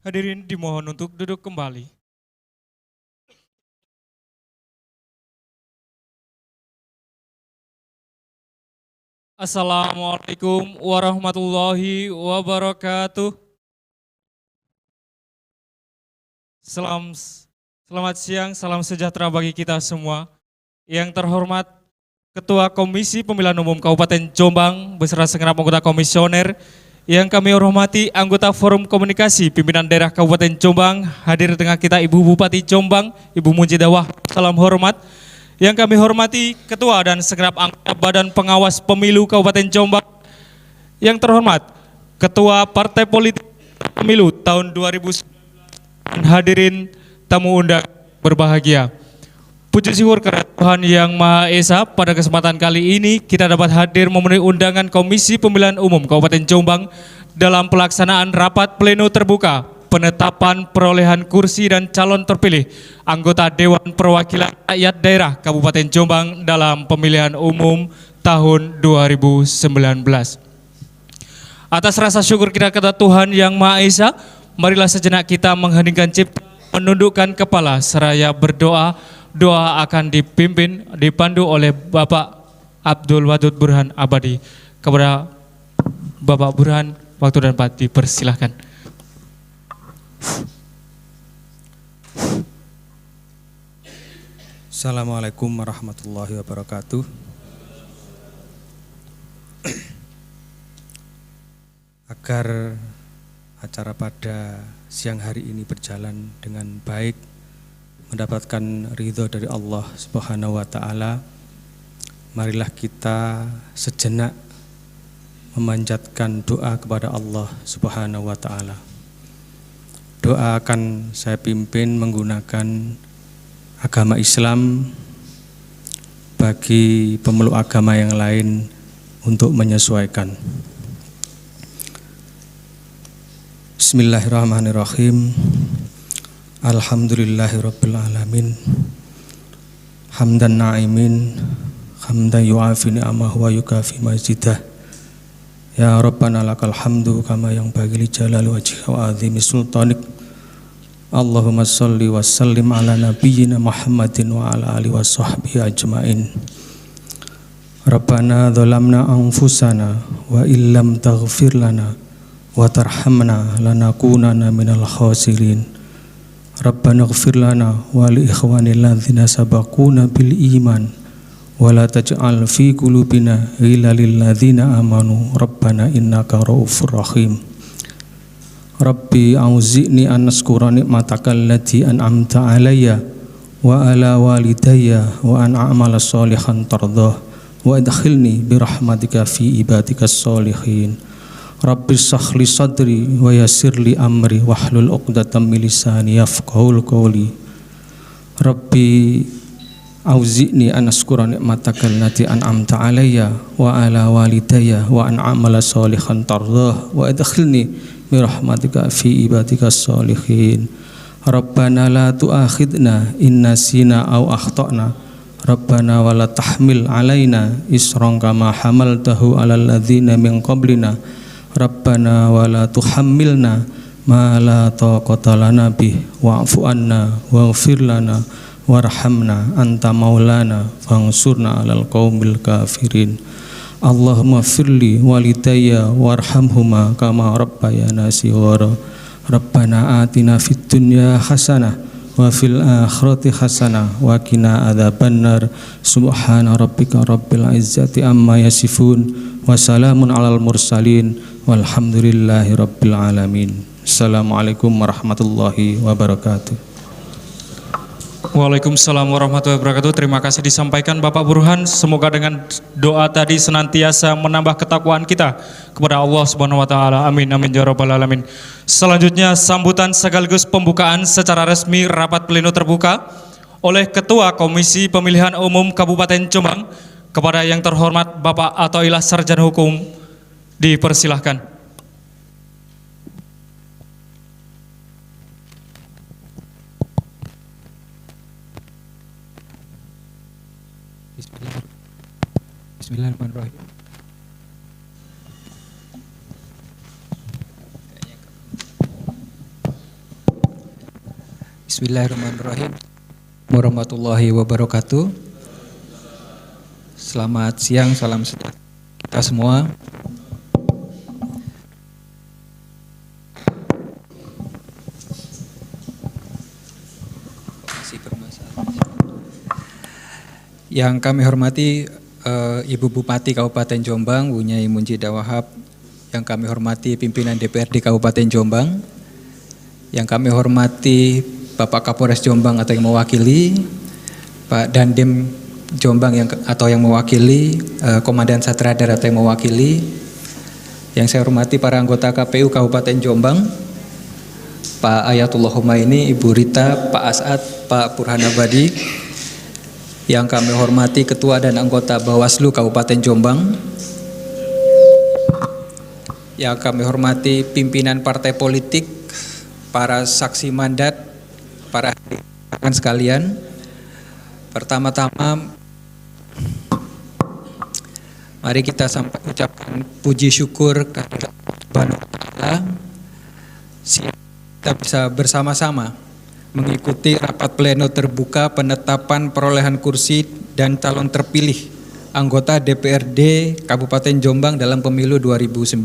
Hadirin dimohon untuk duduk kembali. Assalamualaikum warahmatullahi wabarakatuh. Selamat siang, salam sejahtera bagi kita semua. Yang terhormat Ketua Komisi Pemilihan Umum Kabupaten Jombang beserta segenap anggota komisioner. Yang kami hormati anggota Forum Komunikasi Pimpinan Daerah Kabupaten Jombang, hadir di tengah kita Ibu Bupati Jombang, Ibu Mujidawah, salam hormat. Yang kami hormati Ketua dan segenap anggota Badan Pengawas Pemilu Kabupaten Jombang. Yang terhormat Ketua Partai Politik Pemilu tahun 2019, hadirin tamu undangan berbahagia. Puji syukur kepada Tuhan Yang Maha Esa, pada kesempatan kali ini kita dapat hadir memenuhi undangan Komisi Pemilihan Umum Kabupaten Jombang dalam pelaksanaan rapat pleno terbuka penetapan perolehan kursi dan calon terpilih anggota Dewan Perwakilan Rakyat Daerah Kabupaten Jombang dalam pemilihan umum tahun 2019. Atas rasa syukur kita kepada Tuhan Yang Maha Esa, marilah sejenak kita mengheningkan cipta, menundukkan kepala seraya berdoa. Doa akan dipandu oleh Bapak Abdul Wadud Burhan Abadi. Kepada Bapak Burhan, waktu dan tempat dipersilahkan. Assalamualaikum warahmatullahi wabarakatuh. Agar acara pada siang hari ini berjalan dengan baik, mendapatkan ridho dari Allah Subhanahu wa Ta'ala, marilah kita sejenak memanjatkan doa kepada Allah Subhanahu wa Ta'ala. Doa akan saya pimpin menggunakan agama Islam, bagi pemeluk agama yang lain untuk menyesuaikan. Bismillahirrahmanirrahim. Alhamdulillahirabbil alamin. Hamdan na'imin, hamdan yu'afi ni'amahu wa yukafi mazidah. Ya Rabbana lakal hamdu kama yang bagi li jalali wajhika wa azimi sultanik. Allahumma salli wa sallim ala nabiyyina Muhammadin wa ala alihi wa sahbihi ajmain. Rabbana dhalamna anfusana wa illam taghfir lana wa tarhamna lanakunanna minal khasirin. Rabbana ighfir lana wa li ikhwanil ladzina sabaquna bil iman wa la taj'al fi qulubina ghillan lil ladzina amanu rabbana innaka raufur rahim. Rabbi auzi'ni an askura nikmataka allati an'amta alayya wa ala walidayya wa an a'mala sholihan tardah wa adkhilni bi rahmatika fi ibadikas sholihin. Rabbi shrah li sadri wa yassir li amri wahlul 'uqdatam min lisani yafqahul qawli. Rabbi auzi'ni an askura nikmataka allati an'amta alayya wa ala walidayya wa an a'mala sholihan tardah wa adkhilni bi rahmatika fi ibadikas sholihin. Rabbana la tu'akhidna in nasina aw akhtana. Rabbana wa la tahmil alaina isran kama hamaltahu alal ladzina min qablina. Rabbana wa la tuhammilna ma la taqata lana bih wa'fu anna waghfir lana warhamna anta maulana fansurna 'alal qaumil kafirin. Allahumma firli walidayya warhamhuma kama rabbayana shighara. Rabbana atina fid dunya hasanah wa fil akhirati hasanah wa qina adzabannar. Subhana rabbika rabbil izzati amma yasifun wa salamun 'alal mursalin walhamdulillahi rabbil alamin. Assalamualaikum warahmatullahi wabarakatuh. Waalaikumsalam warahmatullahi wabarakatuh. Terima kasih disampaikan Bapak Burhan. Semoga dengan doa tadi senantiasa menambah ketakwaan kita kepada Allah Subhanahu wa Ta'ala. Amin amin ya rabbal alamin. Selanjutnya sambutan sekaligus pembukaan secara resmi rapat pleno terbuka oleh Ketua Komisi Pemilihan Umum Kabupaten Jombang. Kepada yang terhormat Bapak Athoillah Sarjana Hukum, dipersilahkan. Bismillahirrahmanirrahim. Bismillahirrahmanirrahim. Warahmatullahi wabarakatuh. Selamat siang, salam sejahtera kita semua. Yang kami hormati Ibu Bupati Kabupaten Jombang, Bu Nyai Munjidah Wahab. Yang kami hormati pimpinan DPRD Kabupaten Jombang. Yang kami hormati Bapak Kapolres Jombang atau yang mewakili, Pak Dandim Jombang atau yang mewakili, Komandan Satradar atau yang mewakili. Yang saya hormati para anggota KPU Kabupaten Jombang, Pak Ayatullah Humaini, Ibu Rita, Pak As'ad, Pak Burhanabadi. Yang kami hormati Ketua dan anggota Bawaslu Kabupaten Jombang. Yang kami hormati pimpinan partai politik, para saksi mandat, para hadirin sekalian. Pertama-tama mari kita ucapkan puji syukur kehadirat Subhanahu wa Ta'ala. Kita bisa bersama-sama mengikuti rapat pleno terbuka penetapan perolehan kursi dan calon terpilih anggota DPRD Kabupaten Jombang dalam pemilu 2019.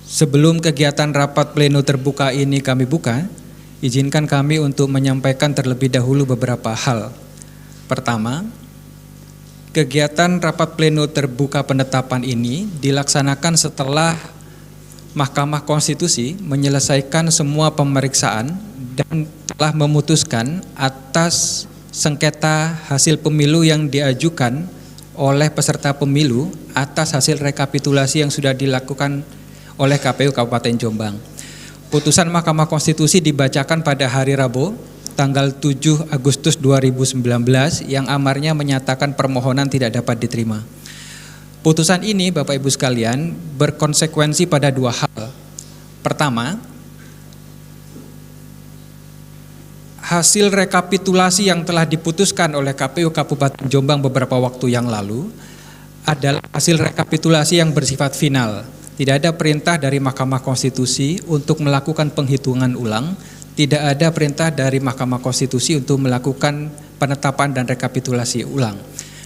Sebelum kegiatan rapat pleno terbuka ini kami buka, izinkan kami untuk menyampaikan terlebih dahulu beberapa hal. Pertama, kegiatan rapat pleno terbuka penetapan ini dilaksanakan setelah Mahkamah Konstitusi menyelesaikan semua pemeriksaan dan telah memutuskan atas sengketa hasil pemilu yang diajukan oleh peserta pemilu atas hasil rekapitulasi yang sudah dilakukan oleh KPU Kabupaten Jombang. Putusan Mahkamah Konstitusi dibacakan pada hari Rabu, tanggal 7 Agustus 2019 yang amarnya menyatakan permohonan tidak dapat diterima. Putusan ini, Bapak Ibu sekalian, berkonsekuensi pada dua hal. Pertama, hasil rekapitulasi yang telah diputuskan oleh KPU Kabupaten Jombang beberapa waktu yang lalu adalah hasil rekapitulasi yang bersifat final. Tidak ada perintah dari Mahkamah Konstitusi untuk melakukan penghitungan ulang, tidak ada perintah dari Mahkamah Konstitusi untuk melakukan penetapan dan rekapitulasi ulang.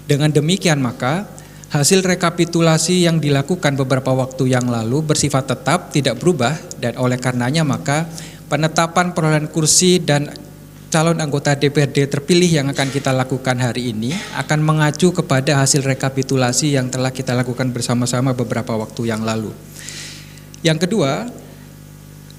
Dengan demikian maka hasil rekapitulasi yang dilakukan beberapa waktu yang lalu bersifat tetap, tidak berubah, dan oleh karenanya maka penetapan perolehan kursi dan calon anggota DPRD terpilih yang akan kita lakukan hari ini akan mengacu kepada hasil rekapitulasi yang telah kita lakukan bersama-sama beberapa waktu yang lalu. Yang kedua,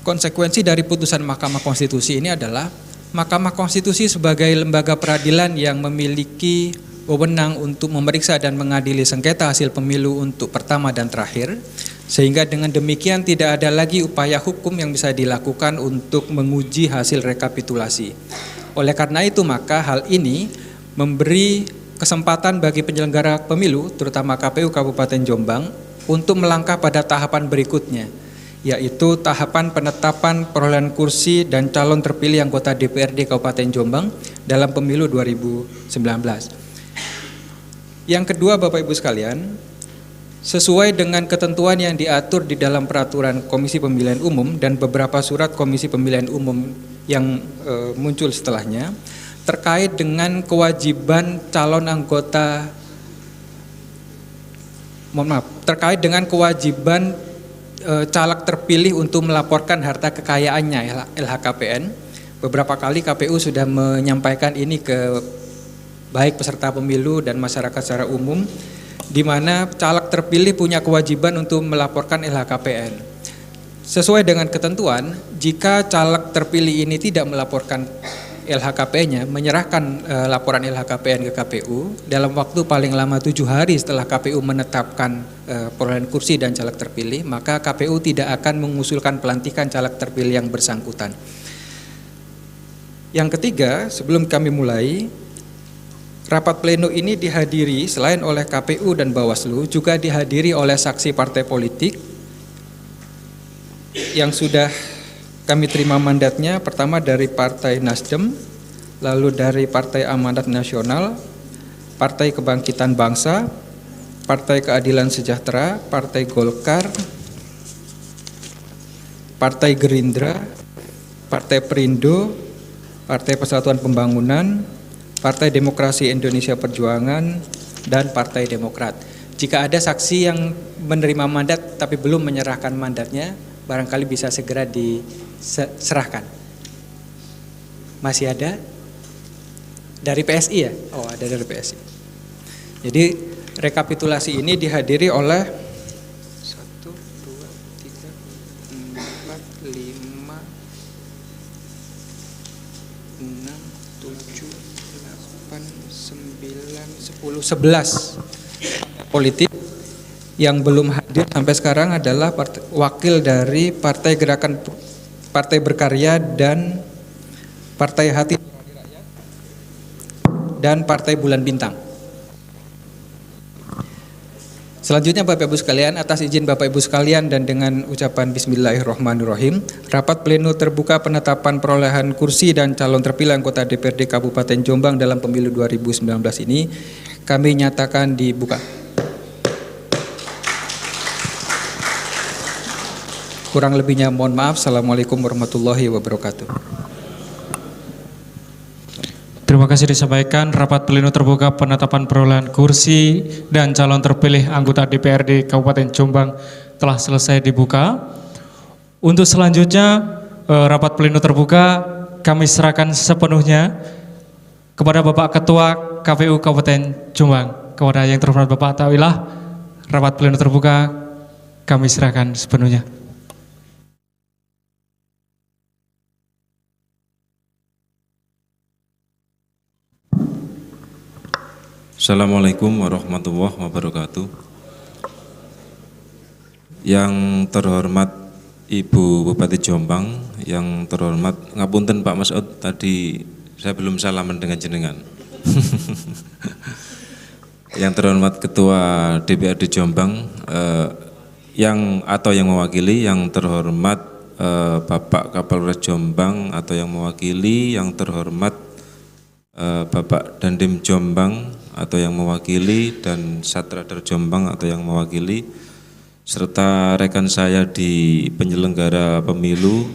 konsekuensi dari putusan Mahkamah Konstitusi ini adalah Mahkamah Konstitusi sebagai lembaga peradilan yang memiliki wewenang untuk memeriksa dan mengadili sengketa hasil pemilu untuk pertama dan terakhir, sehingga dengan demikian tidak ada lagi upaya hukum yang bisa dilakukan untuk menguji hasil rekapitulasi. Oleh karena itu maka hal ini memberi kesempatan bagi penyelenggara pemilu, terutama KPU Kabupaten Jombang, untuk melangkah pada tahapan berikutnya, yaitu tahapan penetapan perolehan kursi dan calon terpilih anggota DPRD Kabupaten Jombang dalam pemilu 2019. Yang kedua, Bapak Ibu sekalian, sesuai dengan ketentuan yang diatur di dalam peraturan Komisi Pemilihan Umum dan beberapa surat Komisi Pemilihan Umum yang muncul setelahnya, terkait dengan kewajiban calon anggota, terkait dengan kewajiban caleg terpilih untuk melaporkan harta kekayaannya LHKPN. Beberapa kali KPU sudah menyampaikan ini ke baik peserta pemilu dan masyarakat secara umum, di mana caleg terpilih punya kewajiban untuk melaporkan LHKPN. Sesuai dengan ketentuan, jika caleg terpilih ini tidak melaporkan LHKPN-nya, menyerahkan laporan LHKPN ke KPU dalam waktu paling lama 7 hari setelah KPU menetapkan perolehan kursi dan caleg terpilih, maka KPU tidak akan mengusulkan pelantikan caleg terpilih yang bersangkutan. Yang ketiga, sebelum kami mulai, rapat pleno ini dihadiri selain oleh KPU dan Bawaslu, juga dihadiri oleh saksi partai politik yang sudah kami terima mandatnya. Pertama dari Partai Nasdem, lalu dari Partai Amanat Nasional, Partai Kebangkitan Bangsa, Partai Keadilan Sejahtera, Partai Golkar, Partai Gerindra, Partai Perindo, Partai Persatuan Pembangunan, Partai Demokrasi Indonesia Perjuangan, dan Partai Demokrat. Jika ada saksi yang menerima mandat tapi belum menyerahkan mandatnya, barangkali bisa segera diserahkan. Masih ada? Dari PSI ya? Oh, ada dari PSI. Jadi rekapitulasi ini dihadiri oleh 1, 2, 3, 4, 5, 6, 7, 8, 9, 10, 11 politik. Yang belum hadir sampai sekarang adalah wakil dari Partai Berkarya dan Partai Hati dan Partai Bulan Bintang. Selanjutnya Bapak Ibu sekalian, atas izin Bapak Ibu sekalian dan dengan ucapan Bismillahirrahmanirrahim, rapat pleno terbuka penetapan perolehan kursi dan calon terpilih anggota DPRD Kabupaten Jombang dalam pemilu 2019 ini kami nyatakan dibuka. Kurang lebihnya mohon maaf. Assalamualaikum warahmatullahi wabarakatuh. Terima kasih disampaikan. Rapat pleno terbuka penetapan perolehan kursi dan calon terpilih anggota DPRD Kabupaten Jombang telah selesai dibuka. Untuk selanjutnya rapat pleno terbuka kami serahkan sepenuhnya kepada Bapak Ketua KPU Kabupaten Jombang. Kepada yang terhormat Bapak Tawilah, rapat pleno terbuka kami serahkan sepenuhnya. Assalamualaikum warahmatullahi wabarakatuh. Yang terhormat Ibu Bupati Jombang, yang terhormat, ngapunten Pak Masud, tadi saya belum salaman dengan jenengan. Yang terhormat Ketua DPRD Jombang, yang mewakili, yang terhormat Bapak Kapolres Jombang atau yang mewakili, yang terhormat Bapak Dandim Jombang atau yang mewakili, dan Satradar Jombang atau yang mewakili, serta rekan saya di penyelenggara pemilu,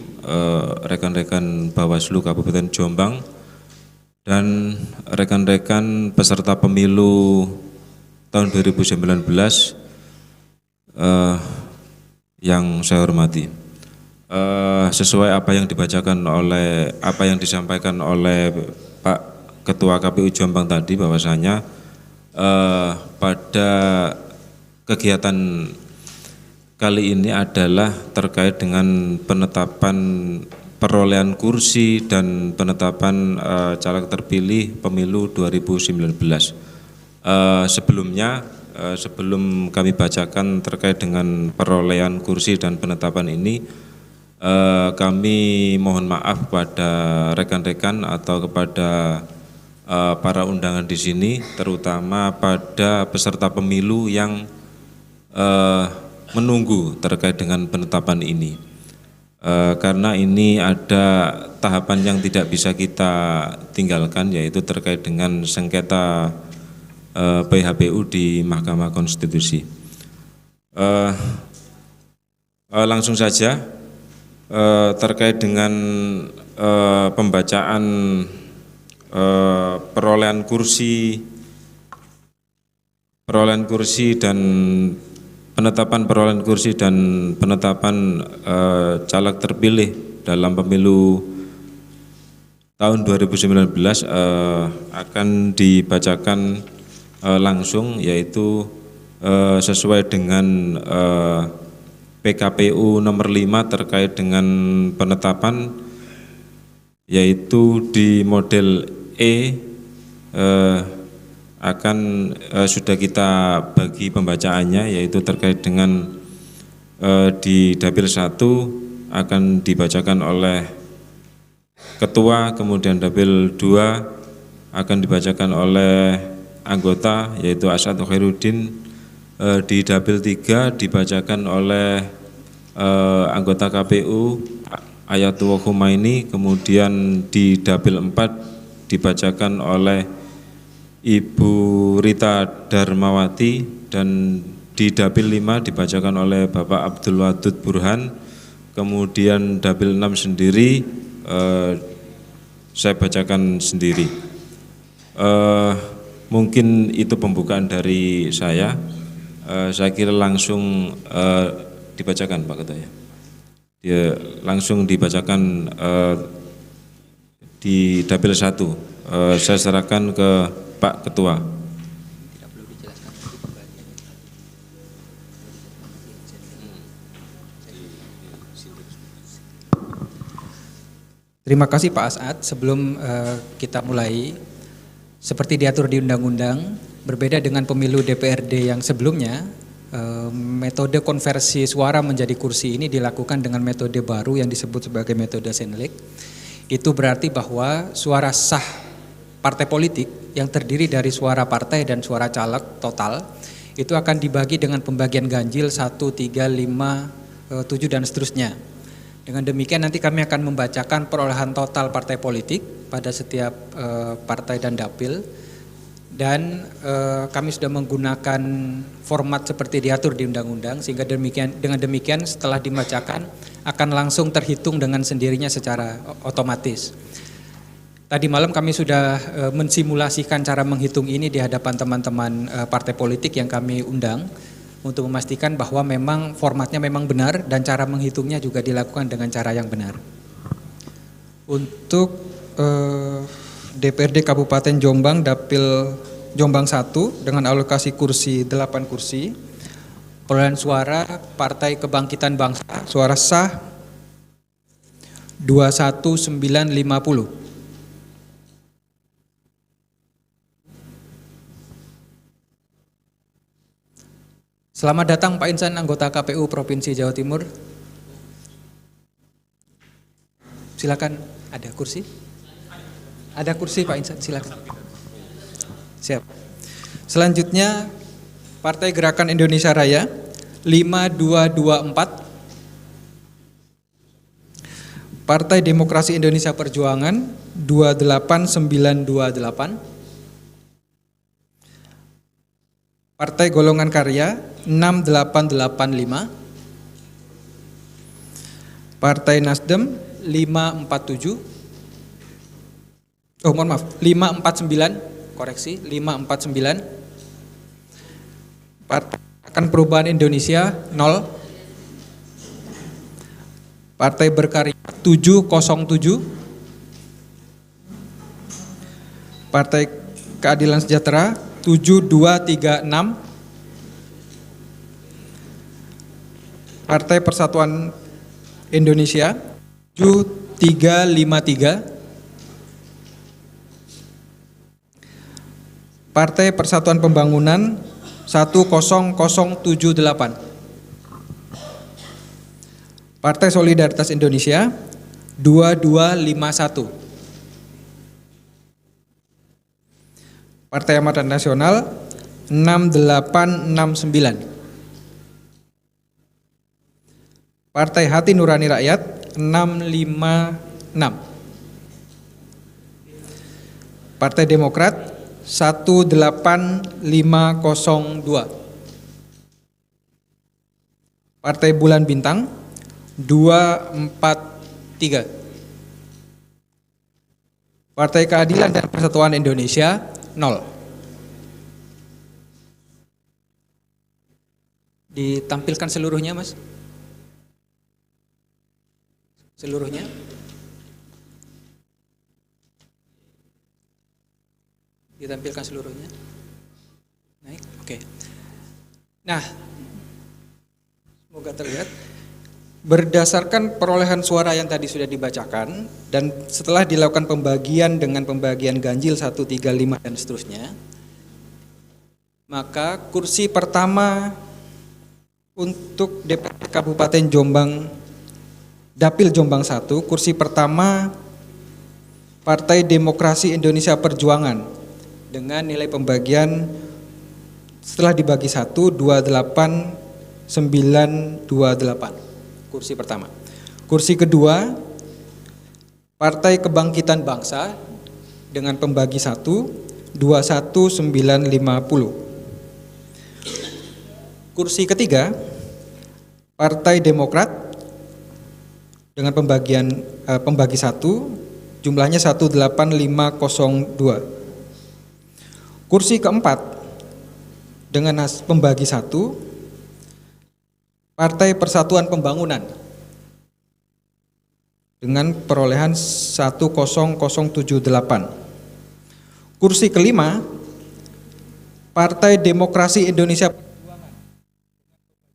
rekan-rekan Bawaslu Kabupaten Jombang, dan rekan-rekan peserta pemilu tahun 2019 yang saya hormati. Sesuai apa yang disampaikan oleh Pak Ketua KPU Jombang tadi, bahwasanya pada kegiatan kali ini adalah terkait dengan penetapan perolehan kursi dan penetapan caleg terpilih pemilu 2019. Sebelum kami bacakan terkait dengan perolehan kursi dan penetapan ini, kami mohon maaf kepada rekan-rekan atau kepada para undangan di sini, terutama pada peserta pemilu yang menunggu terkait dengan penetapan ini. Karena ini ada tahapan yang tidak bisa kita tinggalkan, yaitu terkait dengan sengketa PHPU di Mahkamah Konstitusi. Langsung saja terkait dengan pembacaan perolehan kursi dan penetapan perolehan kursi dan penetapan caleg terpilih dalam pemilu tahun 2019 akan dibacakan langsung, yaitu sesuai dengan PKPU nomor 5 terkait dengan penetapan, yaitu di model sudah kita bagi pembacaannya, yaitu terkait dengan di dapil 1 akan dibacakan oleh ketua, kemudian dapil 2 akan dibacakan oleh anggota yaitu Asad Khairuddin, di dapil 3 dibacakan oleh anggota KPU Ayatullah Khumaini, kemudian di dapil 4 dibacakan oleh Ibu Rita Darmawati, dan di dapil 5 dibacakan oleh Bapak Abdul Wadud Burhan, kemudian dapil 6 sendiri saya bacakan sendiri. Mungkin itu pembukaan dari saya. Saya kira langsung dibacakan Pak Ketua ya. Dia langsung dibacakan di Dapil 1. Saya serahkan ke Pak Ketua. Terima kasih Pak As'ad. Sebelum kita mulai, seperti diatur di undang-undang, berbeda dengan pemilu DPRD yang sebelumnya, metode konversi suara menjadi kursi ini dilakukan dengan metode baru yang disebut sebagai metode Senelek. Itu berarti bahwa suara sah partai politik yang terdiri dari suara partai dan suara caleg total itu akan dibagi dengan pembagian ganjil 1, 3, 5, 7 dan seterusnya. Dengan demikian nanti kami akan membacakan perolehan total partai politik pada setiap partai dan dapil, dan kami sudah menggunakan format seperti diatur di undang-undang, sehingga dengan demikian setelah dibacakan akan langsung terhitung dengan sendirinya secara otomatis. Tadi malam kami sudah mensimulasikan cara menghitung ini di hadapan teman-teman partai politik yang kami undang, untuk memastikan bahwa memang formatnya memang benar dan cara menghitungnya juga dilakukan dengan cara yang benar. Untuk DPRD Kabupaten Jombang, Dapil Jombang 1 dengan alokasi kursi 8 kursi, perolehan suara Partai Kebangkitan Bangsa, suara sah 21950. Selamat datang Pak Insan, anggota KPU Provinsi Jawa Timur. Silakan, ada kursi? Ada kursi Pak Insan, silakan. Siap. Selanjutnya Partai Gerakan Indonesia Raya 5224. Partai Demokrasi Indonesia Perjuangan 28928. Partai Golongan Karya 6885. Partai Nasdem 547. Oh, mohon maaf, 549, koreksi, 549. Partai Akan Perubahan Indonesia 0. Partai Berkarya 707. Partai Keadilan Sejahtera 7236. Partai Persatuan Indonesia 7353. Partai Persatuan Pembangunan 10078. Partai Solidaritas Indonesia 2251. Partai Amanat Nasional 6869. Partai Hati Nurani Rakyat 656. Partai Demokrat 18502. Partai Bulan Bintang 243. Partai Keadilan dan Persatuan Indonesia 0. Ditampilkan seluruhnya, Mas? Seluruhnya? Ditampilkan seluruhnya? Naik, oke. Nah, semoga terlihat. Berdasarkan perolehan suara yang tadi sudah dibacakan dan setelah dilakukan pembagian dengan pembagian ganjil 1, 3, 5 dan seterusnya, maka kursi pertama untuk DPRD Kabupaten Jombang, Dapil Jombang 1, kursi pertama Partai Demokrasi Indonesia Perjuangan dengan nilai pembagian setelah dibagi 1, 28928. Kursi pertama. Kursi kedua Partai Kebangkitan Bangsa dengan pembagi 1, 21950. Kursi ketiga Partai Demokrat dengan pembagi 1 jumlahnya 18502. Kursi keempat dengan pembagi 1 Partai Persatuan Pembangunan dengan perolehan 10078. Kursi kelima Partai Demokrasi Indonesia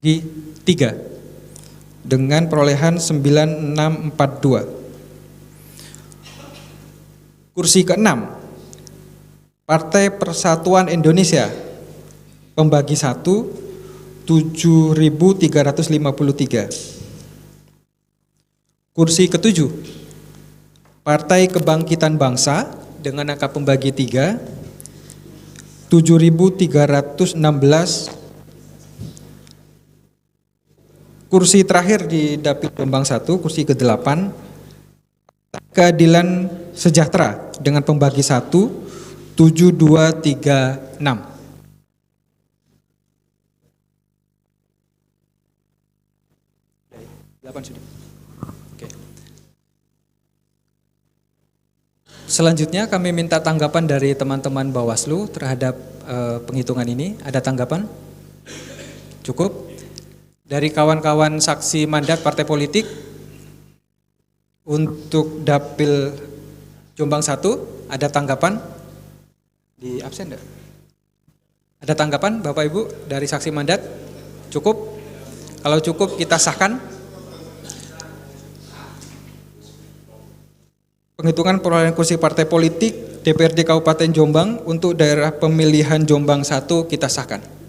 di 3 dengan perolehan 9642. Kursi keenam Partai Persatuan Indonesia pembagi 1 7353. Kursi ketujuh Partai Kebangkitan Bangsa dengan angka pembagi 3 7316. Kursi terakhir di Dapil Jombang 1, kursi ke-8 Keadilan Sejahtera dengan pembagi 1 7236. Oke. Selanjutnya kami minta tanggapan dari teman-teman Bawaslu terhadap penghitungan ini. Ada tanggapan? Cukup? Dari kawan-kawan saksi mandat partai politik untuk Dapil Jombang 1, ada tanggapan? Di absen enggak? Ada tanggapan Bapak Ibu dari saksi mandat? Cukup? Kalau cukup kita sahkan. Penghitungan perolehan kursi partai politik DPRD Kabupaten Jombang untuk daerah pemilihan Jombang 1 kita sahkan.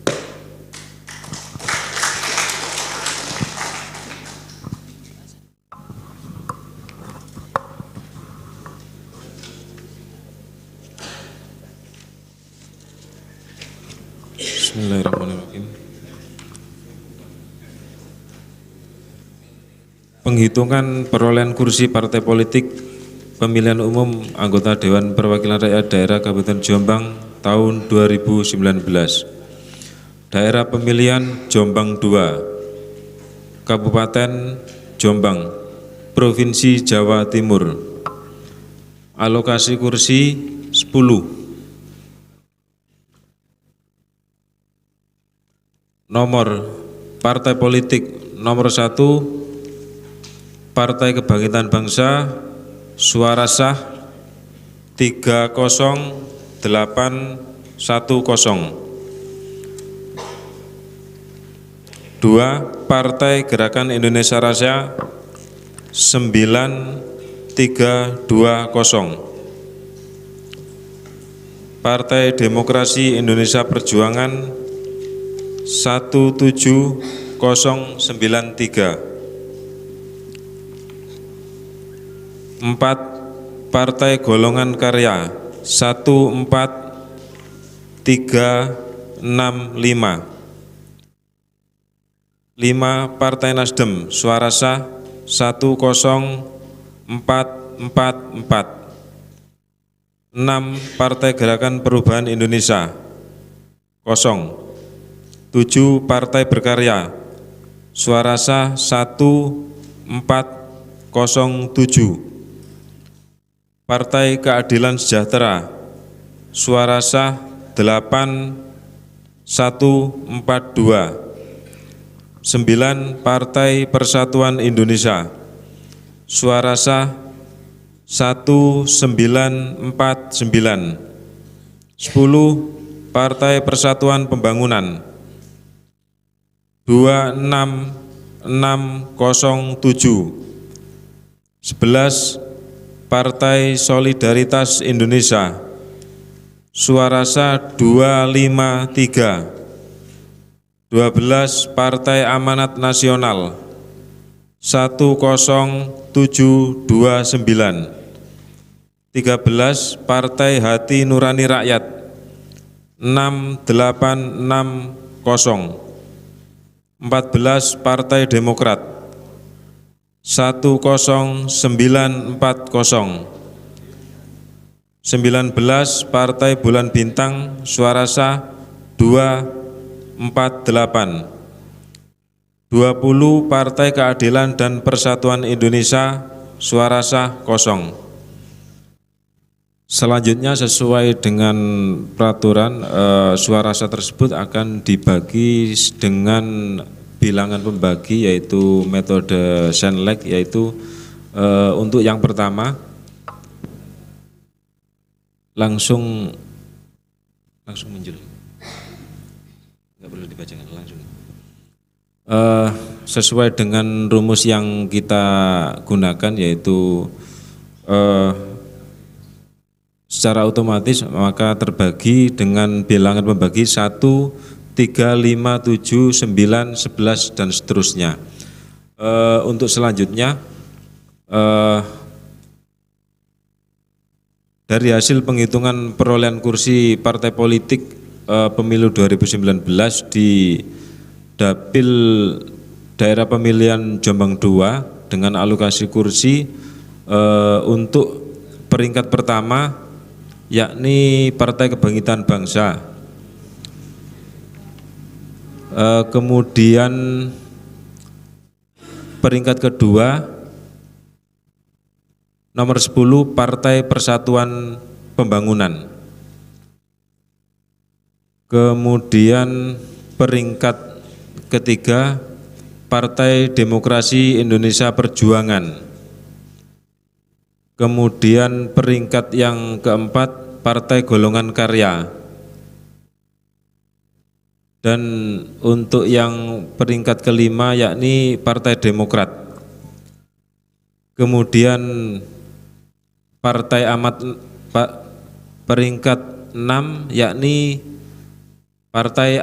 Bismillahirrahmanirrahim. Penghitungan perolehan kursi partai politik pemilihan umum anggota Dewan Perwakilan Rakyat Daerah Kabupaten Jombang tahun 2019. Daerah pemilihan Jombang 2, Kabupaten Jombang, Provinsi Jawa Timur. Alokasi kursi 10. Nomor partai politik nomor 1 Partai Kebangkitan Bangsa, suara sah 30810. 2 Partai Gerakan Indonesia Raya 9320. Partai Demokrasi Indonesia Perjuangan 17093. 4 Partai Golongan Karya 14365. 5 Partai Nasdem, suara sah 10444. 6 Partai Gerakan Perubahan Indonesia 0. 7 Partai Berkarya, suara sah 1407. Partai Keadilan Sejahtera, suara sah 8142. 9 Partai Persatuan Indonesia, suara sah 1949. 10 Partai Persatuan Pembangunan 26607. 11 Partai Solidaritas Indonesia, suara sah 253. 12 Partai Amanat Nasional 10729. 13 Partai Hati Nurani Rakyat 6860. 14 Partai Demokrat 10940. 19 Partai Bulan Bintang, suara sah 248. 20 Partai Keadilan dan Persatuan Indonesia, suara sah kosong. Selanjutnya sesuai dengan peraturan suara sah tersebut akan dibagi dengan bilangan pembagi, yaitu metode Senlek, yaitu untuk yang pertama langsung muncul, nggak perlu dibacakan, langsung. Sesuai dengan rumus yang kita gunakan, yaitu secara otomatis maka terbagi dengan bilangan pembagi 1, 3, 5, 7, 9, 11 dan seterusnya. Untuk selanjutnya dari hasil penghitungan perolehan kursi partai politik pemilu 2019 di Dapil Daerah Pemilihan Jombang II dengan alokasi kursi untuk peringkat pertama yakni Partai Kebangkitan Bangsa, kemudian peringkat kedua nomor 10 Partai Persatuan Pembangunan, kemudian peringkat ketiga Partai Demokrasi Indonesia Perjuangan, kemudian peringkat yang keempat Partai Golongan Karya, dan untuk yang peringkat kelima yakni Partai Demokrat, kemudian peringkat 6 yakni Partai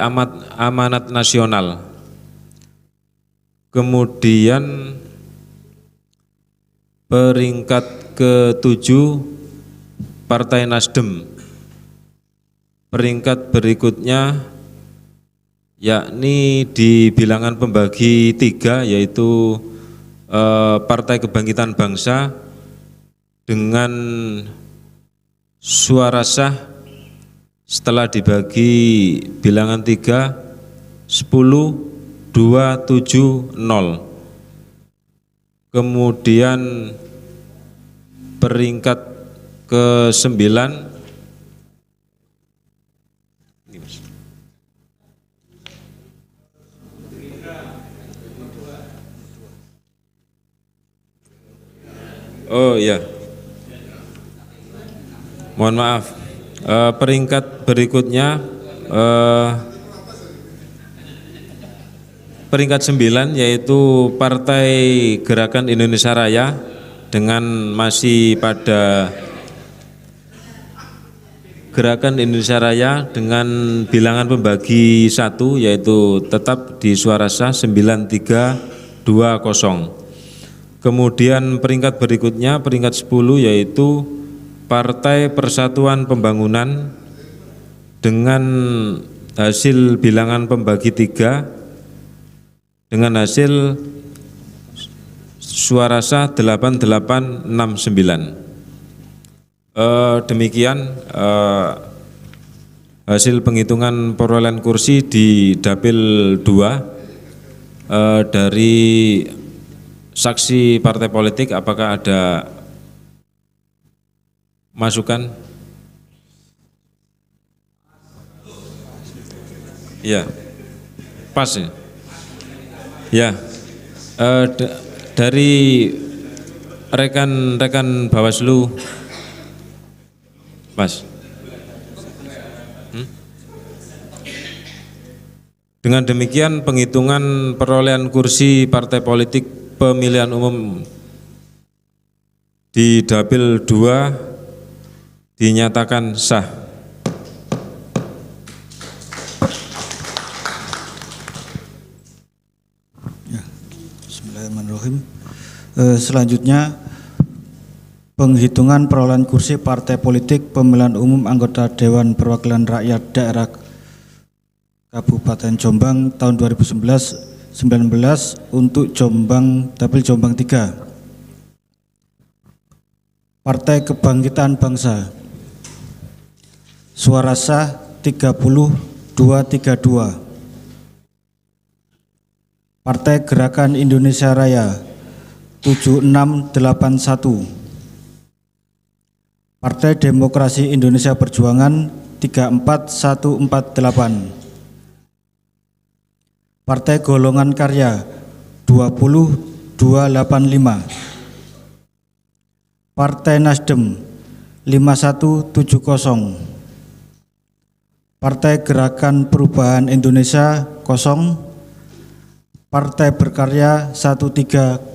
Amanat Nasional, kemudian peringkat ke-7 Partai Nasdem, peringkat berikutnya yakni di bilangan pembagi 3 yaitu Partai Kebangkitan Bangsa dengan suara sah setelah dibagi bilangan 3 10, 2, 7, 0. Kemudian peringkat ke-9 oh ya, mohon maaf, peringkat berikutnya peringkat 9 yaitu Partai Gerakan Indonesia Raya dengan masih pada Gerakan Indonesia Raya dengan bilangan pembagi 1 yaitu tetap di suara sah 9320. Kemudian peringkat berikutnya peringkat 10 yaitu Partai Persatuan Pembangunan dengan hasil bilangan pembagi 3 dengan hasil suara sah 8869. Demikian hasil penghitungan perolehan kursi di Dapil 2 dari saksi partai politik. Apakah ada masukan? Ya, pas ya. Ya, dari rekan-rekan Bawaslu. Mas, dengan demikian penghitungan perolehan kursi partai politik pemilihan umum di Dapil 2 dinyatakan sah. Ya, bismillahirrahmanirrahim. Selanjutnya penghitungan perolehan kursi partai politik pemilihan umum anggota Dewan Perwakilan Rakyat Daerah Kabupaten Jombang tahun 2019 untuk Jombang, Dapil Jombang 3. Partai Kebangkitan Bangsa, suara sah 30.232. Partai Gerakan Indonesia Raya 7681, Partai Demokrasi Indonesia Perjuangan 34148, Partai Golongan Karya 20285, Partai Nasdem 5170, Partai Gerakan Perubahan Indonesia 0, Partai Berkarya 1302,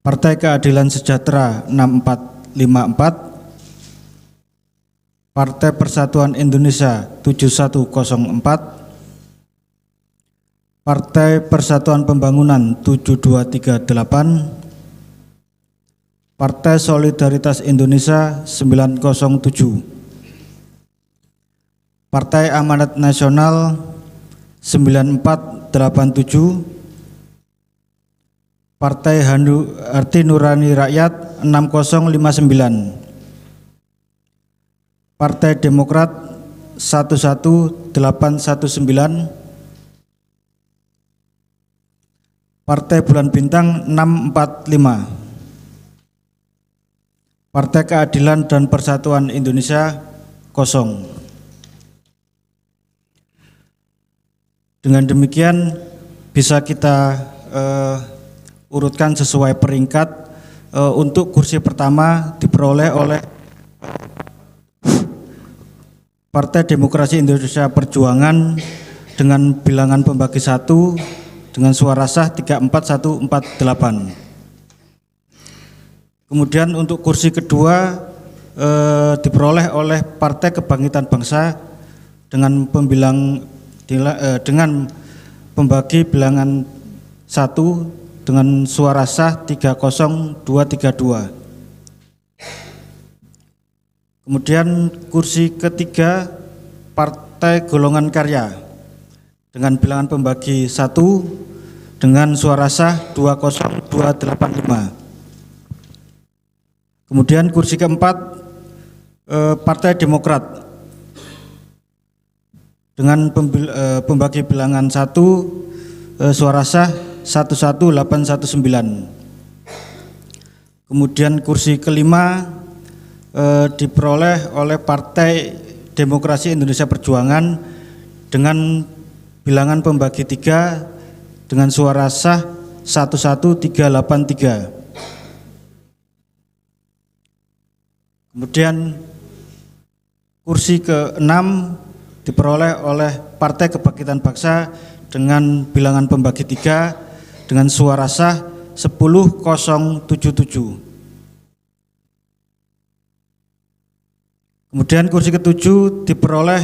Partai Keadilan Sejahtera 6454, Partai Persatuan Indonesia 7104, Partai Persatuan Pembangunan 7238, Partai Solidaritas Indonesia 907, Partai Amanat Nasional 9487, Partai Harti Nurani Rakyat 6059, Partai Demokrat 11819, Partai Bulan Bintang 645, Partai Keadilan dan Persatuan Indonesia 0. Dengan demikian bisa kita urutkan sesuai peringkat. Untuk kursi pertama diperoleh oleh Partai Demokrasi Indonesia Perjuangan dengan bilangan pembagi 1 dengan suara sah 34148. Kemudian untuk kursi kedua diperoleh oleh Partai Kebangkitan Bangsa dengan dengan pembagi bilangan 1 dengan suara sah 30232. Kemudian kursi ketiga Partai Golongan Karya dengan bilangan pembagi 1 dengan suara sah 20285. Kemudian kursi keempat Partai Demokrat dengan pembagi bilangan 1 suara sah 11819. Kemudian kursi kelima diperoleh oleh Partai Demokrasi Indonesia Perjuangan dengan bilangan pembagi 3 dengan suara sah 11383. Kemudian kursi ke-6 diperoleh oleh Partai Kebangkitan Bangsa dengan bilangan pembagi 3 dengan suara sah 10077. Kemudian kursi ke-7 diperoleh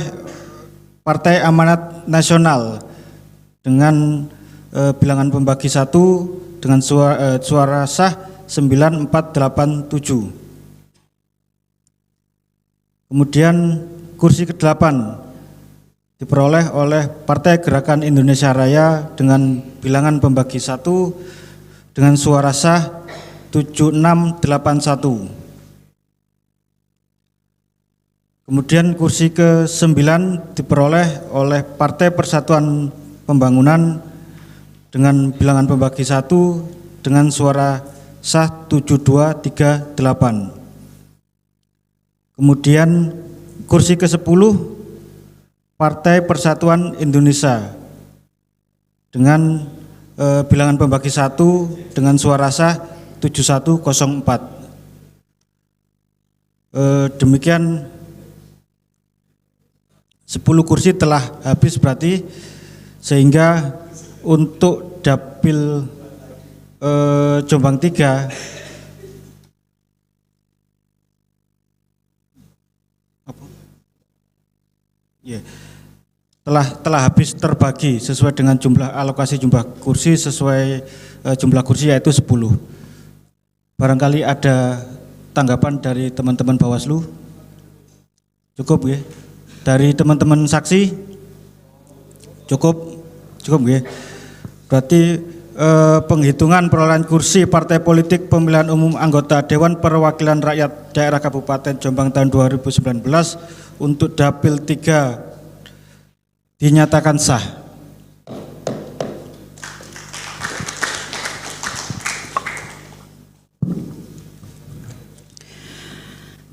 Partai Amanat Nasional dengan bilangan pembagi 1 dengan suara sah 9487. Kemudian kursi ke-8 diperoleh oleh Partai Gerakan Indonesia Raya dengan bilangan pembagi 1 dengan suara sah 7681. Kemudian kursi ke-9 diperoleh oleh Partai Persatuan Pembangunan dengan bilangan pembagi 1 dengan suara sah 7238. Kemudian kursi ke-10 Partai Persatuan Indonesia dengan bilangan pembagi 1 dengan suara sah 7104. Demikian 10 kursi telah habis berarti, sehingga untuk Dapil Jombang 3 telah habis terbagi sesuai dengan jumlah alokasi jumlah kursi sesuai jumlah kursi yaitu 10. Barangkali ada tanggapan dari teman-teman Bawaslu? Cukup ya? Dari teman-teman saksi? Cukup ya? Berarti penghitungan perolehan kursi partai politik pemilihan umum anggota Dewan Perwakilan Rakyat Daerah Kabupaten Jombang tahun 2019 untuk Dapil 3 Dinyatakan sah.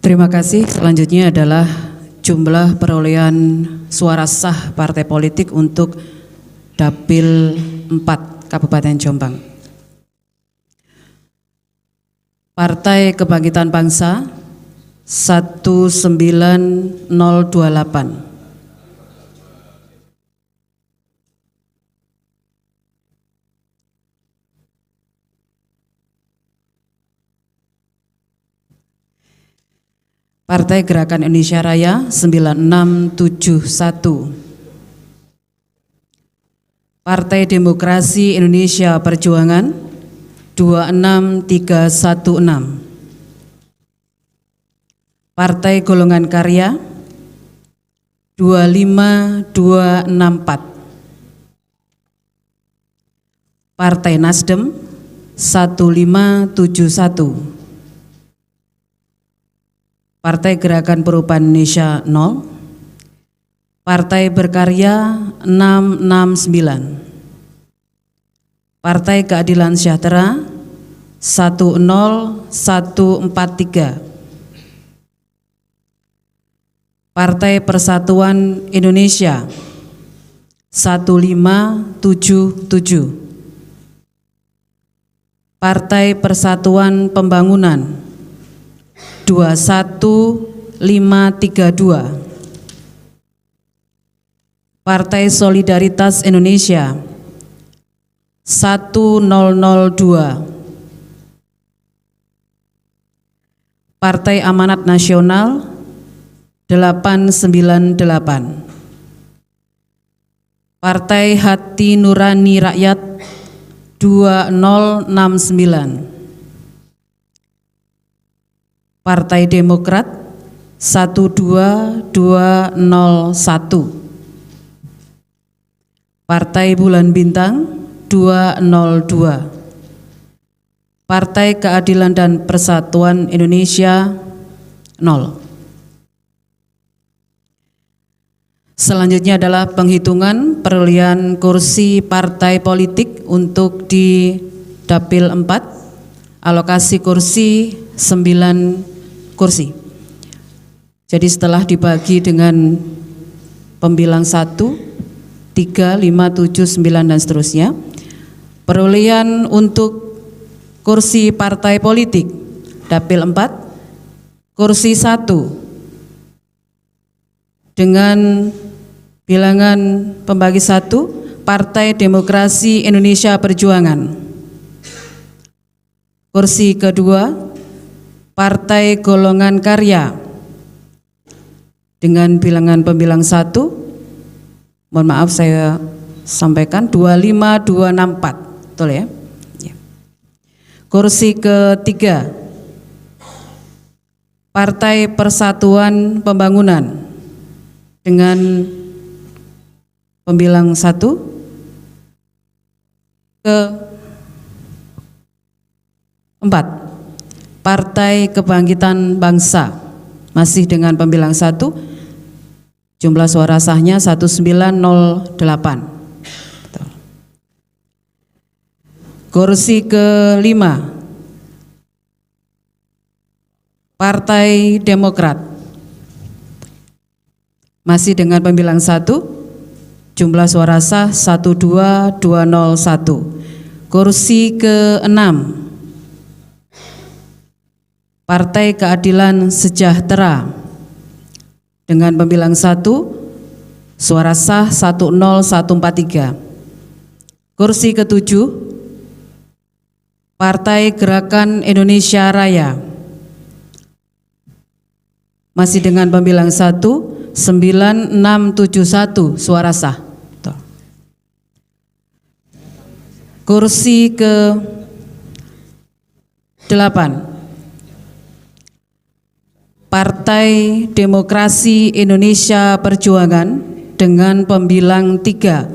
Terima kasih. Selanjutnya adalah jumlah perolehan suara sah partai politik untuk Dapil 4 Kabupaten Jombang. Partai Kebangkitan Bangsa 19028. Partai Gerakan Indonesia Raya 9671. Partai Demokrasi Indonesia Perjuangan 26316. Partai Golongan Karya 25264. Partai Nasdem 1571. Partai Gerakan Perubahan Indonesia 0. Partai Berkarya 669. Partai Keadilan Sejahtera 10143. Partai Persatuan Indonesia 1577. Partai Persatuan Pembangunan 21532. Partai Solidaritas Indonesia 1002. Partai Amanat Nasional 898. Partai Hati Nurani Rakyat 2069. Partai Demokrat 12201. Partai Bulan Bintang 202. Partai Keadilan dan Persatuan Indonesia 0. Selanjutnya adalah penghitungan perolehan kursi partai politik untuk di Dapil 4. Alokasi kursi 9 kursi. Jadi setelah dibagi dengan pembilang 1, 3, 5, 7, 9 dan seterusnya, perolehan untuk kursi partai politik Dapil 4, kursi 1 dengan bilangan pembagi 1, Partai Demokrasi Indonesia Perjuangan. Kursi kedua, Partai Golongan Karya dengan bilangan pembilang 1, mohon maaf saya sampaikan 25264, betul ya? Kursi ketiga, Partai Persatuan Pembangunan dengan pembilang 1 ke 4. Partai Kebangkitan Bangsa masih dengan pembilang 1, jumlah suara sahnya 1908. Kursi kelima, Partai Demokrat masih dengan pembilang 1, jumlah suara sah 12201. Kursi ke-6, Partai Keadilan Sejahtera dengan pembilang 1, suara sah 10143. Kursi ke-7, Partai Gerakan Indonesia Raya masih dengan pembilang 1, 9671 suara sah. Kursi ke-8, Partai Demokrasi Indonesia Perjuangan dengan pembilang 3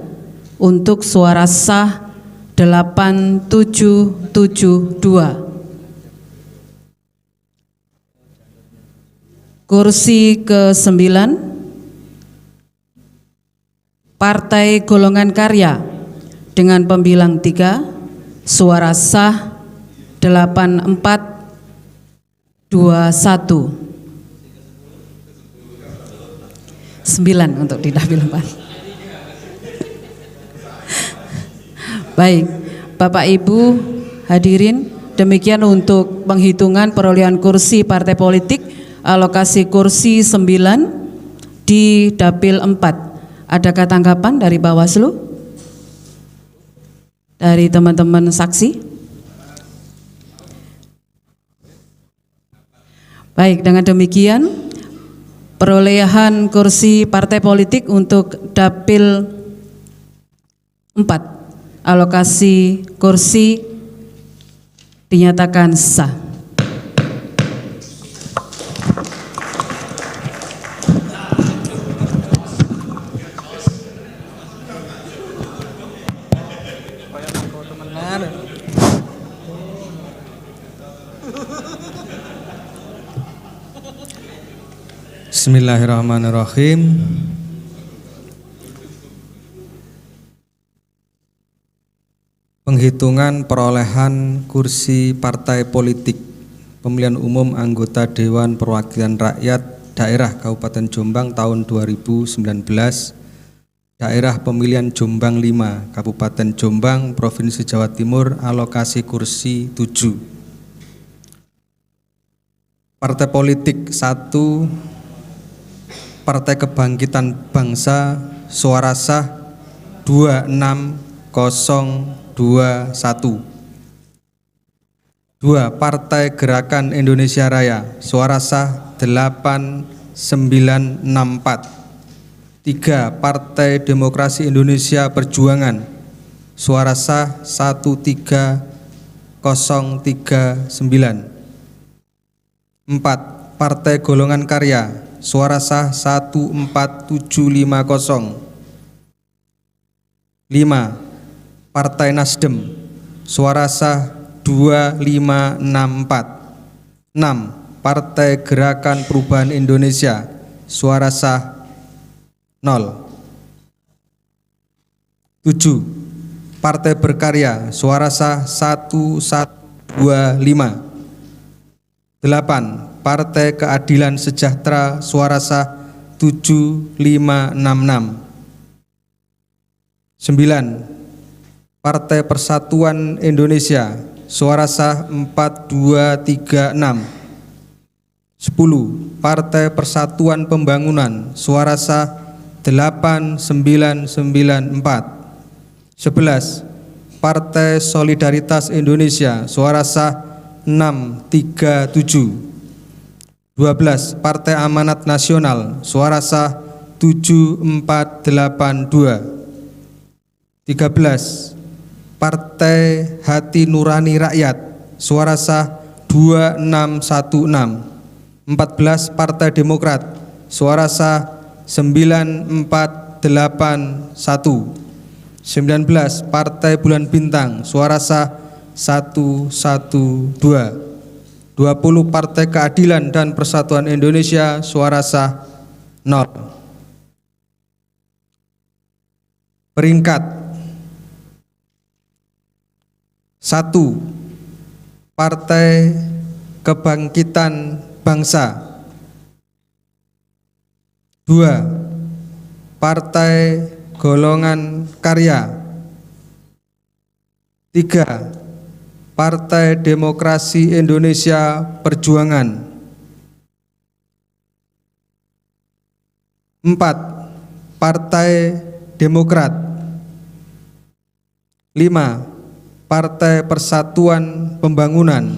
untuk suara sah 8772. Kursi ke-9, Partai Golongan Karya dengan pembilang 3, suara sah 8421. 9 untuk di dapil 4. Baik, Bapak Ibu hadirin, demikian untuk penghitungan perolehan kursi partai politik alokasi kursi 9 di dapil 4. Adakah tanggapan dari Bawaslu? Dari teman-teman saksi? Baik, dengan demikian perolehan kursi partai politik untuk dapil 4 alokasi kursi dinyatakan sah. Bismillahirrahmanirrahim. Penghitungan perolehan kursi partai politik pemilihan umum anggota Dewan Perwakilan Rakyat Daerah Kabupaten Jombang tahun 2019, Daerah Pemilihan Jombang 5, Kabupaten Jombang, Provinsi Jawa Timur, alokasi kursi 7. Partai politik 1, Partai Kebangkitan Bangsa, suara sah 26021. 2. Partai Gerakan Indonesia Raya, suara sah 8964. 3. Partai Demokrasi Indonesia Perjuangan, suara sah 13039. 4. Partai Golongan Karya, suara sah 14750. 5. Partai Nasdem, suara sah 2564. 6. Partai Gerakan Perubahan Indonesia, suara sah 0. 7. Partai Berkarya, suara sah 1125. 8. Partai Keadilan Sejahtera, suara sah 7566. 9. Partai Persatuan Indonesia, suara sah 4236. 10. Partai Persatuan Pembangunan, suara sah 8994. 11. Partai Solidaritas Indonesia, suara sah 637. 12. Partai Amanat Nasional, suara sah 7482. 13. Partai Hati Nurani Rakyat, suara sah 2616. 14. Partai Demokrat, suara sah 9481. 19. Partai Bulan Bintang, suara sah 112. 20. Partai Keadilan dan Persatuan Indonesia, suara sah 0. Peringkat 1. Partai Kebangkitan Bangsa. 2. Partai Golongan Karya. 3. Partai Demokrasi Indonesia Perjuangan. 4. Partai Demokrat. 5. Partai Persatuan Pembangunan.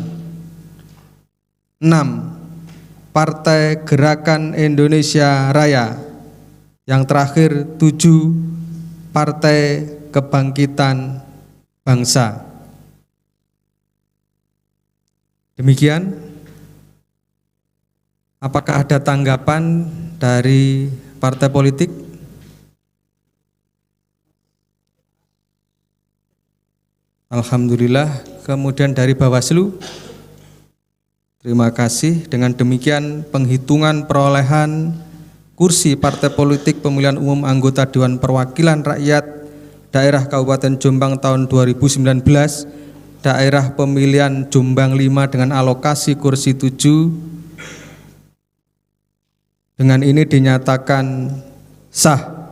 6. Partai Gerakan Indonesia Raya. Yang terakhir 7. Partai Kebangkitan Bangsa. Demikian. Apakah ada tanggapan dari partai politik? Alhamdulillah. Kemudian dari Bawaslu. Terima kasih. Dengan demikian penghitungan perolehan kursi partai politik pemilihan umum anggota Dewan Perwakilan Rakyat daerah Kabupaten Jombang tahun 2019, daerah pemilihan Jombang 5 dengan alokasi kursi 7. Dengan ini dinyatakan sah.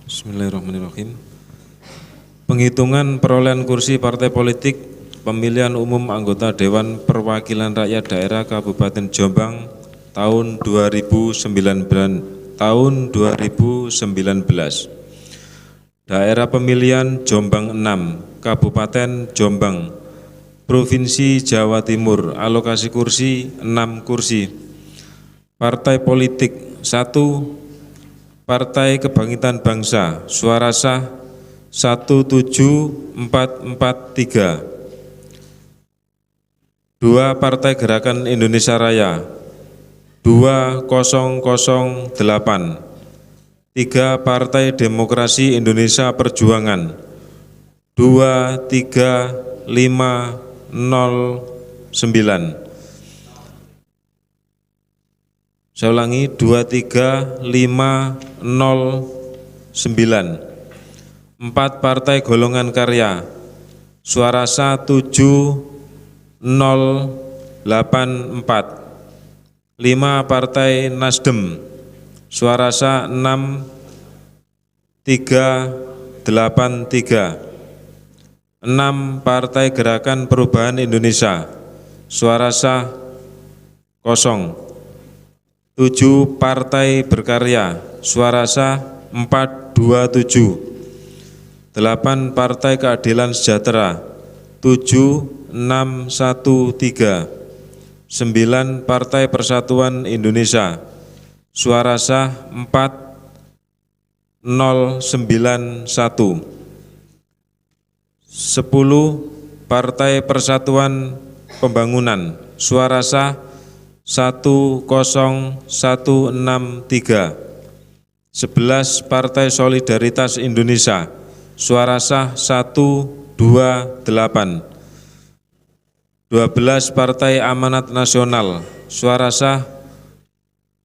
Bismillahirrahmanirrahim. Penghitungan perolehan kursi partai politik pemilihan umum anggota Dewan Perwakilan Rakyat Daerah Kabupaten Jombang tahun 2019. Daerah pemilihan Jombang 6, Kabupaten Jombang, Provinsi Jawa Timur, alokasi kursi 6 kursi. Partai politik 1, Partai Kebangkitan Bangsa, suara sah 17443. 2, Partai Gerakan Indonesia Raya 2008. 3, Partai Demokrasi Indonesia Perjuangan 23509. Saya ulangi 23509. 4, Partai Golongan Karya, suara sah 7084. 5, Partai Nasdem, suara sah 6383. 6, Partai Gerakan Perubahan Indonesia, suara sah 0. 7, Partai Berkarya, suara sah 427. 8, Partai Keadilan Sejahtera 7613. 9, Partai Persatuan Indonesia, suara sah 4091. 10, Partai Persatuan Pembangunan, suara sah 10163. 11, Partai Solidaritas Indonesia, suara sah 128. 12, Partai Amanat Nasional, suara sah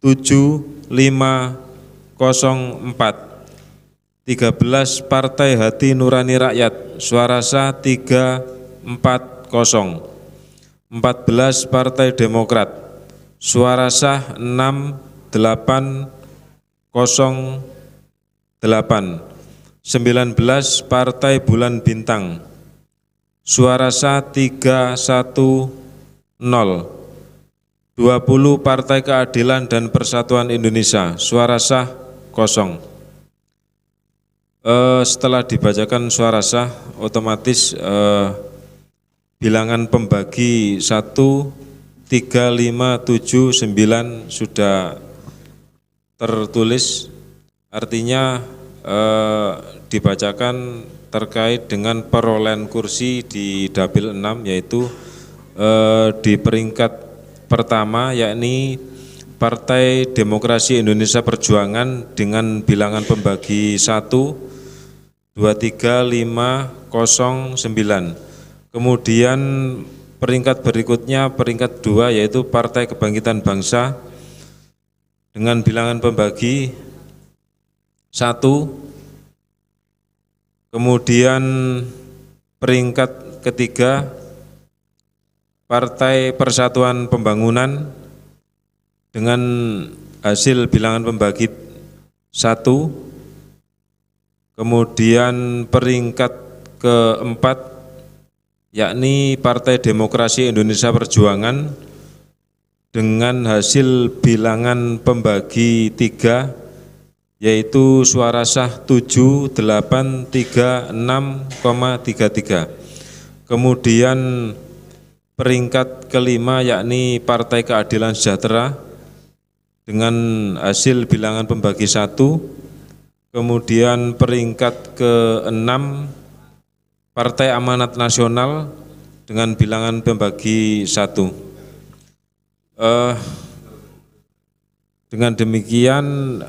7504. 13, Partai Hati Nurani Rakyat, suara sah 340. 14, Partai Demokrat, suara sah 6808. 19, Partai Bulan Bintang, suara sah 310. 20, Partai Keadilan dan Persatuan Indonesia, suara sah 0. Setelah dibacakan suara sah, otomatis bilangan pembagi 13579 sudah tertulis, artinya dibacakan terkait dengan perolehan kursi di Dapil 6, yaitu di peringkat pertama yakni Partai Demokrasi Indonesia Perjuangan dengan bilangan pembagi 1, 2, 3, 5, 0, 9. Kemudian peringkat berikutnya, peringkat 2, yaitu Partai Kebangkitan Bangsa dengan bilangan pembagi 1. Kemudian peringkat ketiga, Partai Persatuan Pembangunan dengan hasil bilangan pembagi 1. Kemudian peringkat keempat yakni Partai Demokrasi Indonesia Perjuangan dengan hasil bilangan pembagi 3, yaitu suara sah 7836,33. Kemudian peringkat kelima yakni Partai Keadilan Sejahtera dengan hasil bilangan pembagi 1. Kemudian peringkat ke-6 Partai Amanat Nasional dengan bilangan pembagi 1. Dengan demikian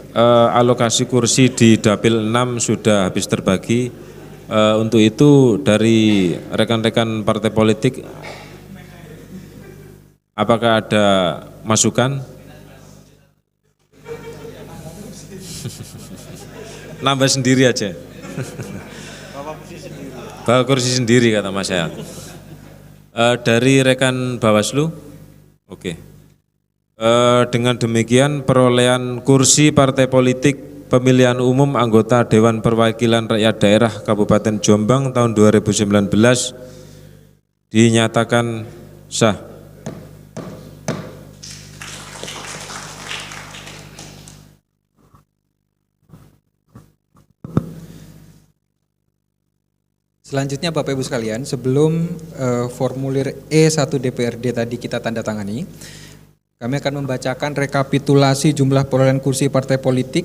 alokasi kursi di Dapil 6 sudah habis terbagi. Untuk itu dari rekan-rekan partai politik, apakah ada masukan? Nambah sendiri aja. Bawa kursi sendiri kata Mas Hayat. Dari rekan Bawaslu, oke. Dengan demikian perolehan kursi partai politik pemilihan umum anggota Dewan Perwakilan Rakyat Daerah Kabupaten Jombang tahun 2019 dinyatakan sah. Selanjutnya Bapak Ibu sekalian, sebelum formulir E1 DPRD tadi kita tanda tangani, kami akan membacakan rekapitulasi jumlah perolehan kursi partai politik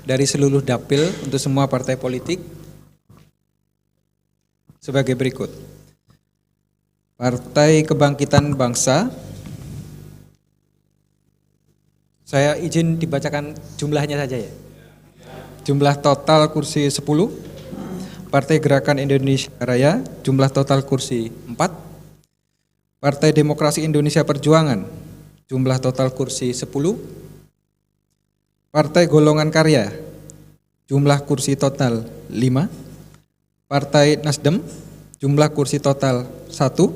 dari seluruh dapil untuk semua partai politik sebagai berikut. Partai Kebangkitan Bangsa, saya izin dibacakan jumlahnya saja ya. Jumlah total kursi 10. Partai Gerakan Indonesia Raya, jumlah total kursi 4. Partai Demokrasi Indonesia Perjuangan, jumlah total kursi 10. Partai Golongan Karya, jumlah kursi total 5. Partai Nasdem, jumlah kursi total 1.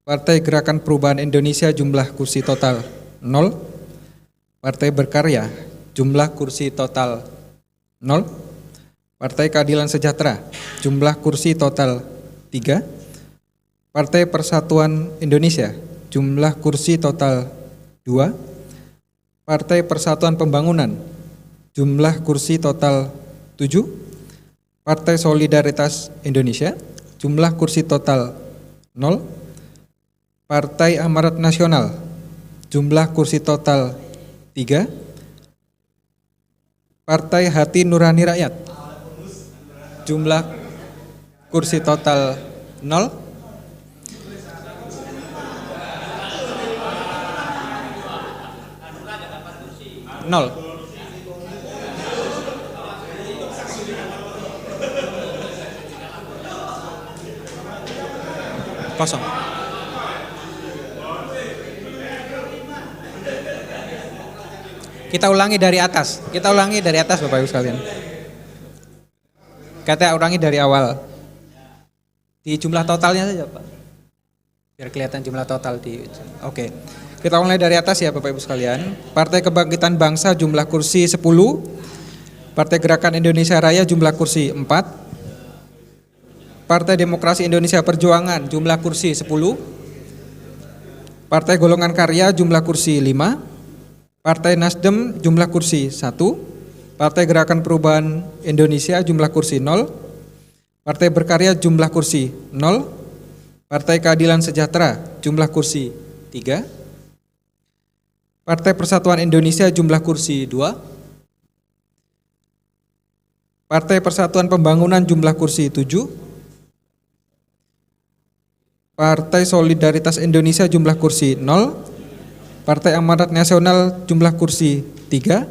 Partai Gerakan Perubahan Indonesia, jumlah kursi total 0. Partai Berkarya, jumlah kursi total 0. Partai Keadilan Sejahtera, jumlah kursi total 3. Partai Persatuan Indonesia, jumlah kursi total 2. Partai Persatuan Pembangunan, jumlah kursi total 7. Partai Solidaritas Indonesia, jumlah kursi total 0. Partai Amanat Nasional, jumlah kursi total 3. Partai Hati Nurani Rakyat, jumlah kursi total 0. Kosong. Kita ulangi dari atas. Bapak Ibu sekalian. Kita ulangi dari awal. Di jumlah totalnya saja, Pak. Biar kelihatan jumlah total di. Oke. Kita mulai dari atas ya, Bapak Ibu sekalian. Partai Kebangkitan Bangsa jumlah kursi 10. Partai Gerakan Indonesia Raya jumlah kursi 4. Partai Demokrasi Indonesia Perjuangan jumlah kursi 10. Partai Golongan Karya jumlah kursi 5. Partai Nasdem jumlah kursi 1. Partai Gerakan Perubahan Indonesia jumlah kursi 0. Partai Berkarya jumlah kursi 0. Partai Keadilan Sejahtera jumlah kursi 3. Partai Persatuan Indonesia jumlah kursi 2. Partai Persatuan Pembangunan jumlah kursi 7. Partai Solidaritas Indonesia jumlah kursi 0. Partai Amanat Nasional jumlah kursi 3.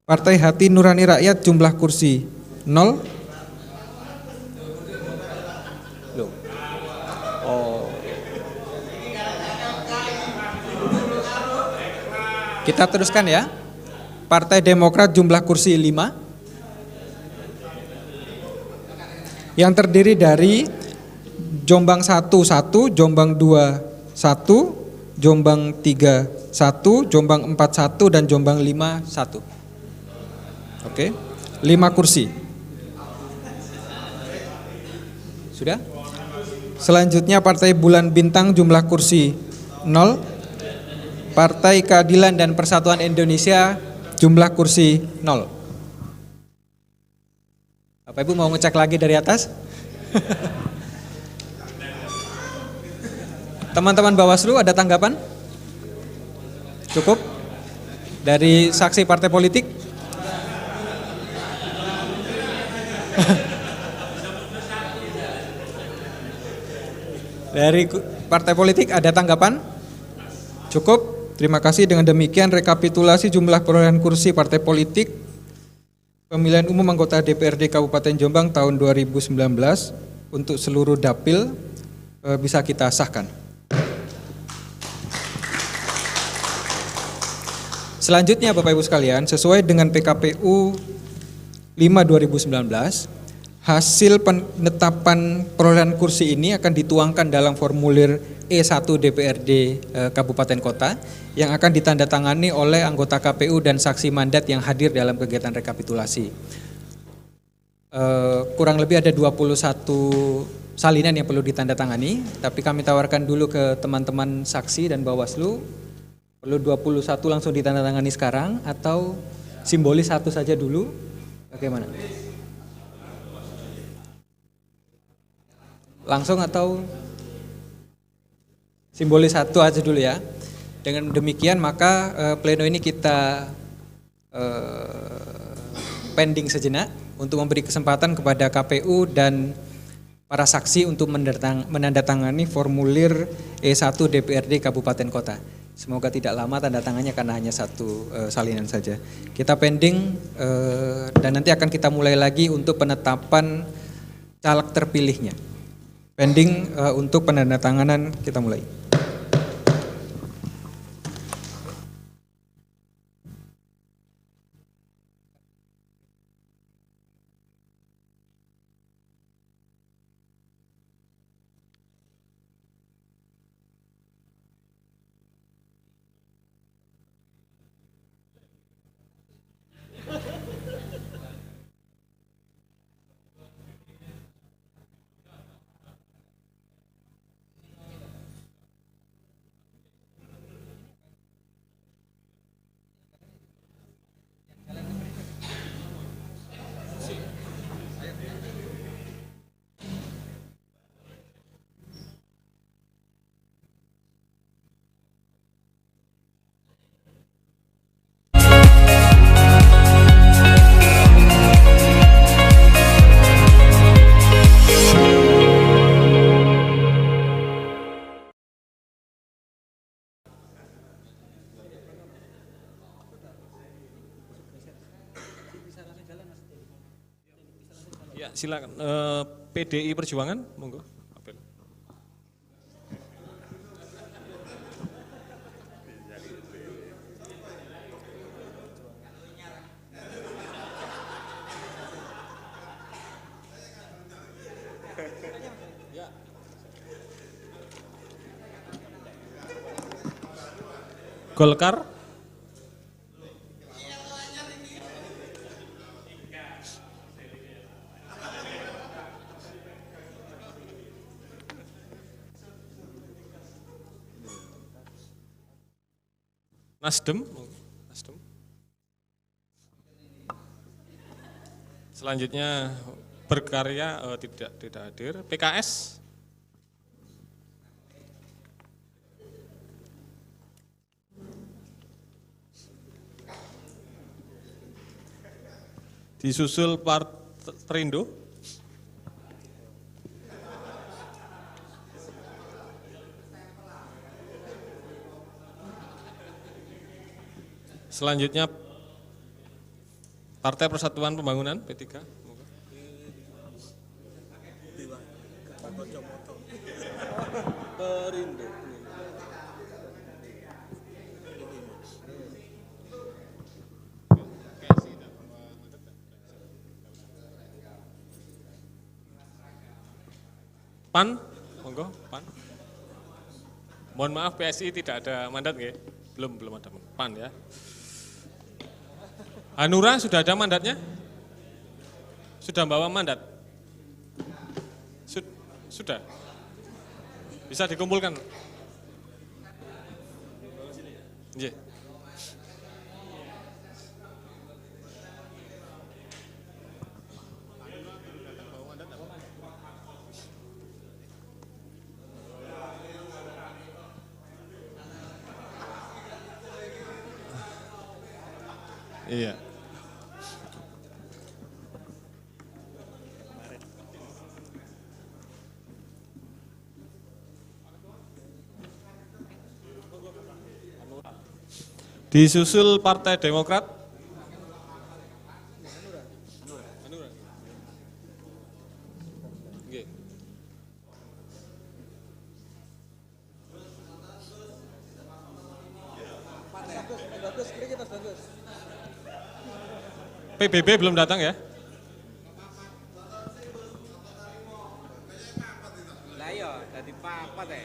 Partai Hati Nurani Rakyat jumlah kursi 0. Kita teruskan ya. Partai Demokrat jumlah kursi 5. Yang terdiri dari Jombang 1 1, Jombang 2 1, Jombang 3 1, Jombang 4 1 dan Jombang 5 1. Oke, 5 kursi. Sudah? Selanjutnya Partai Bulan Bintang jumlah kursi 0. Partai Keadilan dan Persatuan Indonesia jumlah kursi 0. Bapak Ibu mau ngecek lagi dari atas? Teman-teman Bawaslu ada tanggapan? Cukup? Dari saksi partai politik? Dari partai politik ada tanggapan? Cukup? Terima kasih. Dengan demikian rekapitulasi jumlah perolehan kursi partai politik pemilihan umum anggota DPRD Kabupaten Jombang tahun 2019 untuk seluruh dapil bisa kita sahkan. Selanjutnya Bapak Ibu sekalian, sesuai dengan PKPU 5/2019, hasil penetapan perolehan kursi ini akan dituangkan dalam formulir E1 DPRD Kabupaten Kota yang akan ditandatangani oleh anggota KPU dan saksi mandat yang hadir dalam kegiatan rekapitulasi. Kurang lebih ada 21 salinan yang perlu ditandatangani, tapi kami tawarkan dulu ke teman-teman saksi dan Bawaslu, perlu 21 langsung ditandatangani sekarang atau simbolis satu saja dulu, bagaimana? Langsung atau simbolis satu aja dulu ya. Dengan demikian maka pleno ini kita pending sejenak untuk memberi kesempatan kepada KPU dan para saksi untuk menandatangani formulir E1 DPRD Kabupaten Kota. Semoga tidak lama tanda tangannya karena hanya satu salinan saja. Kita pending dan nanti akan kita mulai lagi untuk penetapan caleg terpilihnya. Pending untuk penandatanganan kita mulai. Ya, silakan. PDI Perjuangan, monggo. Golkar. Nasdem. Selanjutnya Berkarya tidak hadir. PKS. Disusul Perindo. Selanjutnya Partai Persatuan Pembangunan P3. PAN, monggo, PAN. Mohon maaf PSI tidak ada mandat nggih? Belum ada PAN ya. Hanura sudah ada mandatnya? Sudah bawa mandat? Sudah. Bisa dikumpulkan? Iya. Iya. Disusul Partai Demokrat. Nggih. PBB belum datang ya? Lah iya, dadi papat ya.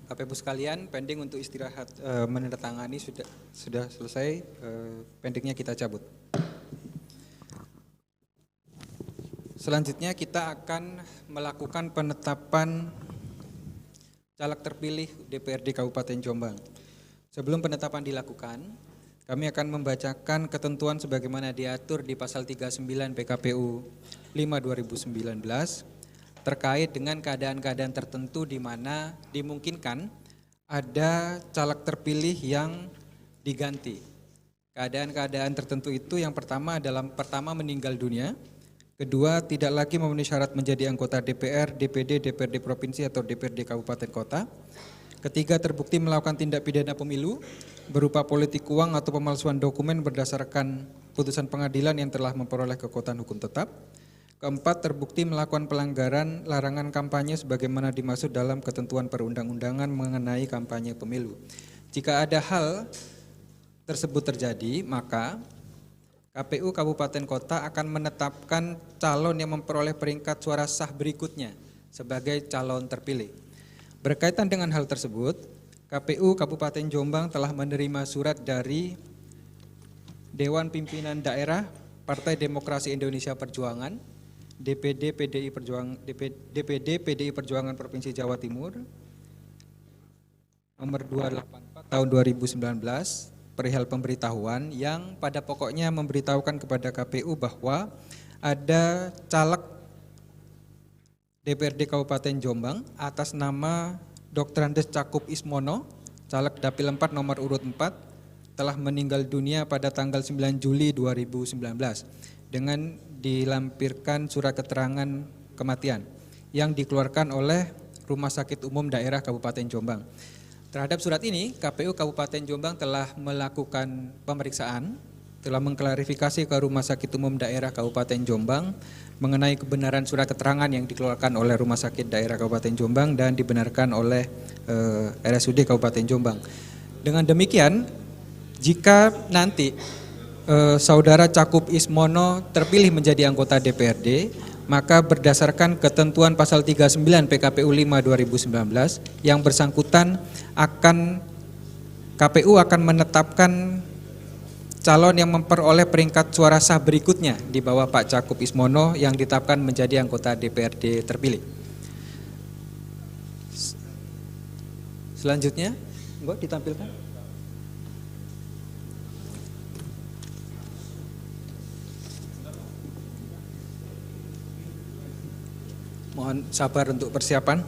Bapak Ibu sekalian, pending untuk istirahat menandatangani sudah selesai, pendingnya kita cabut. Selanjutnya kita akan melakukan penetapan caleg terpilih DPRD Kabupaten Jombang. Sebelum penetapan dilakukan, kami akan membacakan ketentuan sebagaimana diatur di pasal 39 PKPU 5/2019 terkait dengan keadaan-keadaan tertentu di mana dimungkinkan ada caleg terpilih yang diganti. Keadaan-keadaan tertentu itu yang pertama adalah meninggal dunia, kedua tidak lagi memenuhi syarat menjadi anggota DPR, DPD, DPRD provinsi atau DPRD kabupaten kota, ketiga terbukti melakukan tindak pidana pemilu berupa politik uang atau pemalsuan dokumen berdasarkan putusan pengadilan yang telah memperoleh kekuatan hukum tetap, keempat, terbukti melakukan pelanggaran larangan kampanye sebagaimana dimaksud dalam ketentuan perundang-undangan mengenai kampanye pemilu. Jika ada hal tersebut terjadi, maka KPU Kabupaten Kota akan menetapkan calon yang memperoleh peringkat suara sah berikutnya sebagai calon terpilih. Berkaitan dengan hal tersebut, KPU Kabupaten Jombang telah menerima surat dari Dewan Pimpinan Daerah Partai Demokrasi Indonesia Perjuangan, DPD PDI Perjuangan Provinsi Jawa Timur, nomor 284 tahun 2019, perihal pemberitahuan yang pada pokoknya memberitahukan kepada KPU bahwa ada caleg DPRD Kabupaten Jombang atas nama Dr. Andes Cakup Ismono, caleg Dapil 4 nomor urut 4, telah meninggal dunia pada tanggal 9 Juli 2019 dengan dilampirkan surat keterangan kematian yang dikeluarkan oleh Rumah Sakit Umum Daerah Kabupaten Jombang. Terhadap surat ini, KPU Kabupaten Jombang telah melakukan pemeriksaan, telah mengklarifikasi ke Rumah Sakit Umum Daerah Kabupaten Jombang mengenai kebenaran surat keterangan yang dikeluarkan oleh Rumah Sakit Daerah Kabupaten Jombang dan dibenarkan oleh RSUD Kabupaten Jombang. Dengan demikian, jika nanti Saudara Cakup Ismono terpilih menjadi anggota DPRD, maka berdasarkan ketentuan pasal 39 PKPU 5 2019 yang bersangkutan KPU akan menetapkan calon yang memperoleh peringkat suara sah berikutnya di bawah Pak Cakup Ismono yang ditetapkan menjadi anggota DPRD terpilih. Selanjutnya, enggak ditampilkan. Mohon sabar untuk persiapan.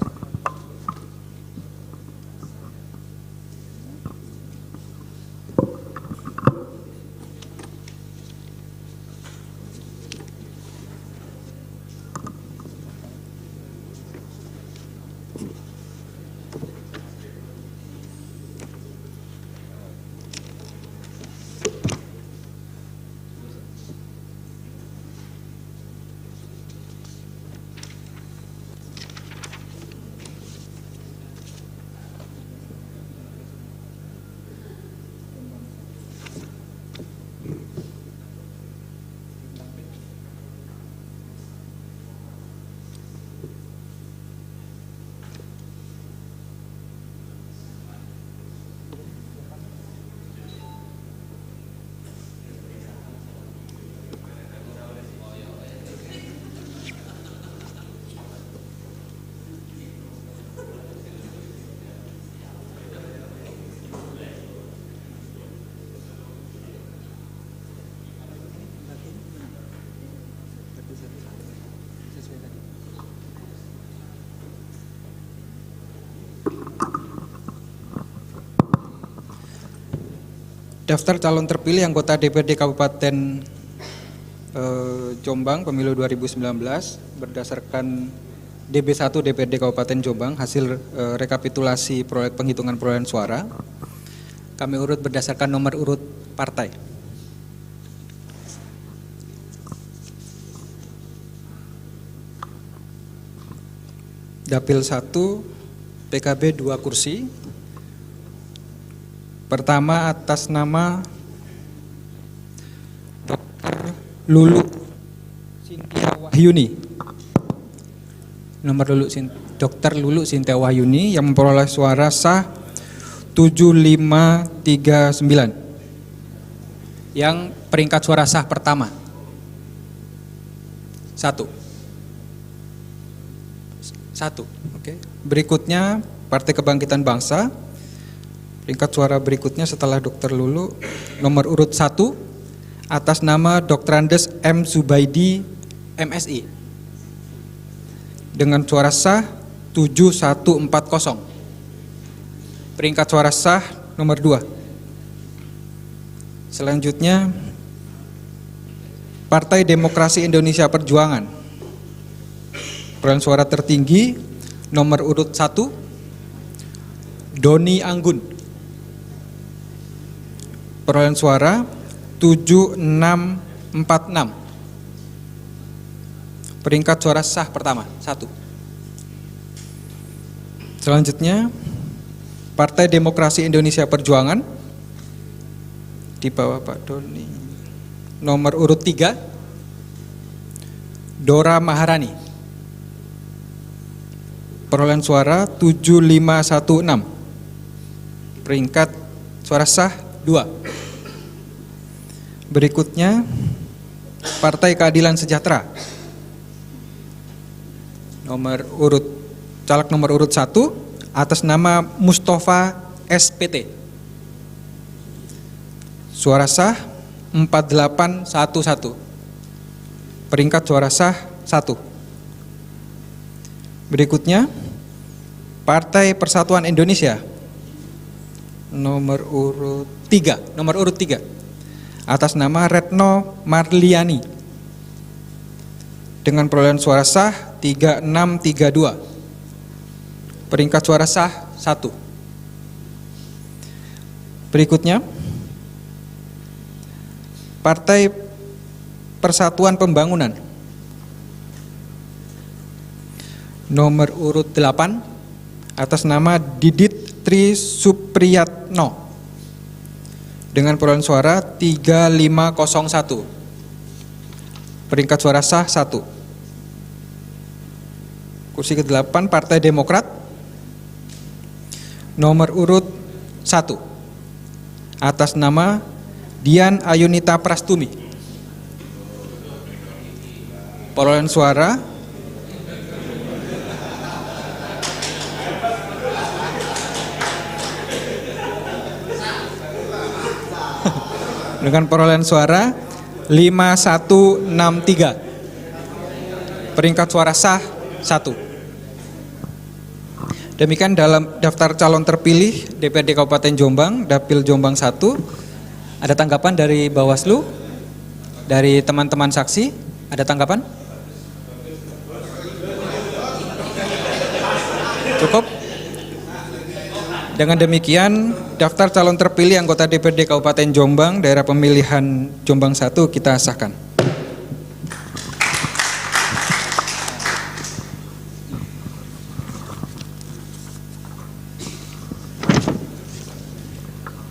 Daftar calon terpilih anggota DPRD Kabupaten Jombang pemilu 2019 berdasarkan DB1 DPRD Kabupaten Jombang hasil rekapitulasi proyek penghitungan perolehan suara. Kami urut berdasarkan nomor urut partai. Dapil 1 PKB 2 kursi. Pertama atas nama Dr. Lulu Sintia Wahyuni. Nomor Dr. Lulu Sintia Wahyuni yang memperoleh suara sah 7539. Yang peringkat suara sah pertama. 1. Oke. Berikutnya Partai Kebangkitan Bangsa. Peringkat suara berikutnya setelah Dr. Lulu nomor urut 1 atas nama Dr. Andes M. Zubaidi MSI dengan suara sah 7140. Peringkat suara sah nomor 2. Selanjutnya Partai Demokrasi Indonesia Perjuangan. Perolehan suara tertinggi nomor urut 1 Doni Anggun. Perolehan suara 7646. Peringkat suara sah pertama 1. Selanjutnya Partai Demokrasi Indonesia Perjuangan di bawah Pak Doni. Nomor urut 3 Dora Maharani. perolehan suara 7516. Peringkat suara sah 2. Berikutnya Partai Keadilan Sejahtera. Caleg nomor urut 1 atas nama Mustafa SPT. Suara sah 4811. Peringkat suara sah 1. Berikutnya Partai Persatuan Indonesia nomor urut 3 atas nama Retno Marliani dengan perolehan suara sah 3632. Peringkat suara sah 1. Berikutnya Partai Persatuan Pembangunan nomor urut 8 atas nama Didit Tri Supriyatno dengan perolehan suara 3501. Peringkat suara sah 1. Kursi ke-8 Partai Demokrat nomor urut 1 atas nama Dian Ayunita Prastumi. Perolehan suara dengan perolehan suara 5163. Peringkat suara sah 1. Demikian dalam daftar calon terpilih DPRD Kabupaten Jombang, Dapil Jombang 1. Ada tanggapan dari Bawaslu? Dari teman-teman saksi? Ada tanggapan? Cukup? Dengan demikian, daftar calon terpilih anggota DPRD Kabupaten Jombang, daerah pemilihan Jombang 1 kita sahkan.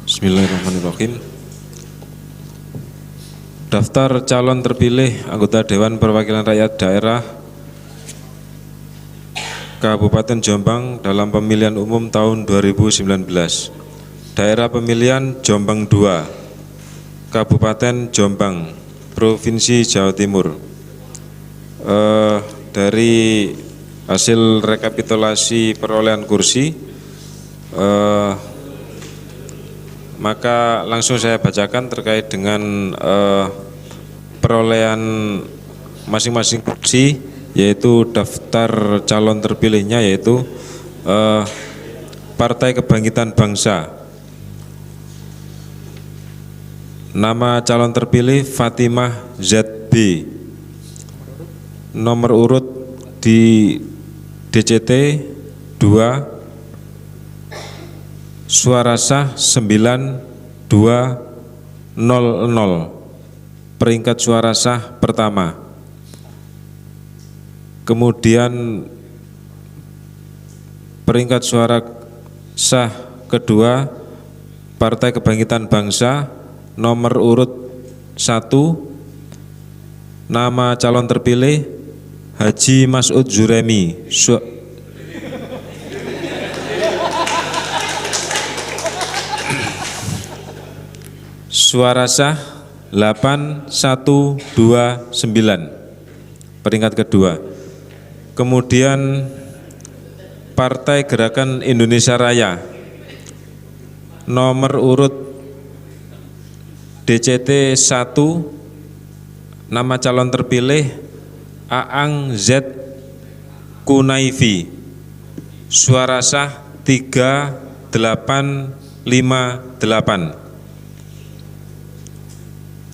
Bismillahirrahmanirrahim. Daftar calon terpilih anggota Dewan Perwakilan Rakyat Daerah Kabupaten Jombang dalam pemilihan umum tahun 2019. Daerah pemilihan Jombang 2, Kabupaten Jombang, Provinsi Jawa Timur. Dari hasil rekapitulasi perolehan kursi, maka langsung saya bacakan terkait dengan perolehan masing-masing kursi, yaitu daftar calon terpilihnya yaitu Partai Kebangkitan Bangsa. Nama calon terpilih Fatimah ZB. Nomor urut di DCT 2, suara sah 9200. Peringkat suara sah pertama. Kemudian peringkat suara sah kedua Partai Kebangkitan Bangsa nomor urut 1, nama calon terpilih Haji Mas'ud Zuremi. Suara sah 8129. Peringkat kedua. Kemudian Partai Gerakan Indonesia Raya nomor urut DCT 1, nama calon terpilih Aang Z Kunaifi. Suara sah 3858.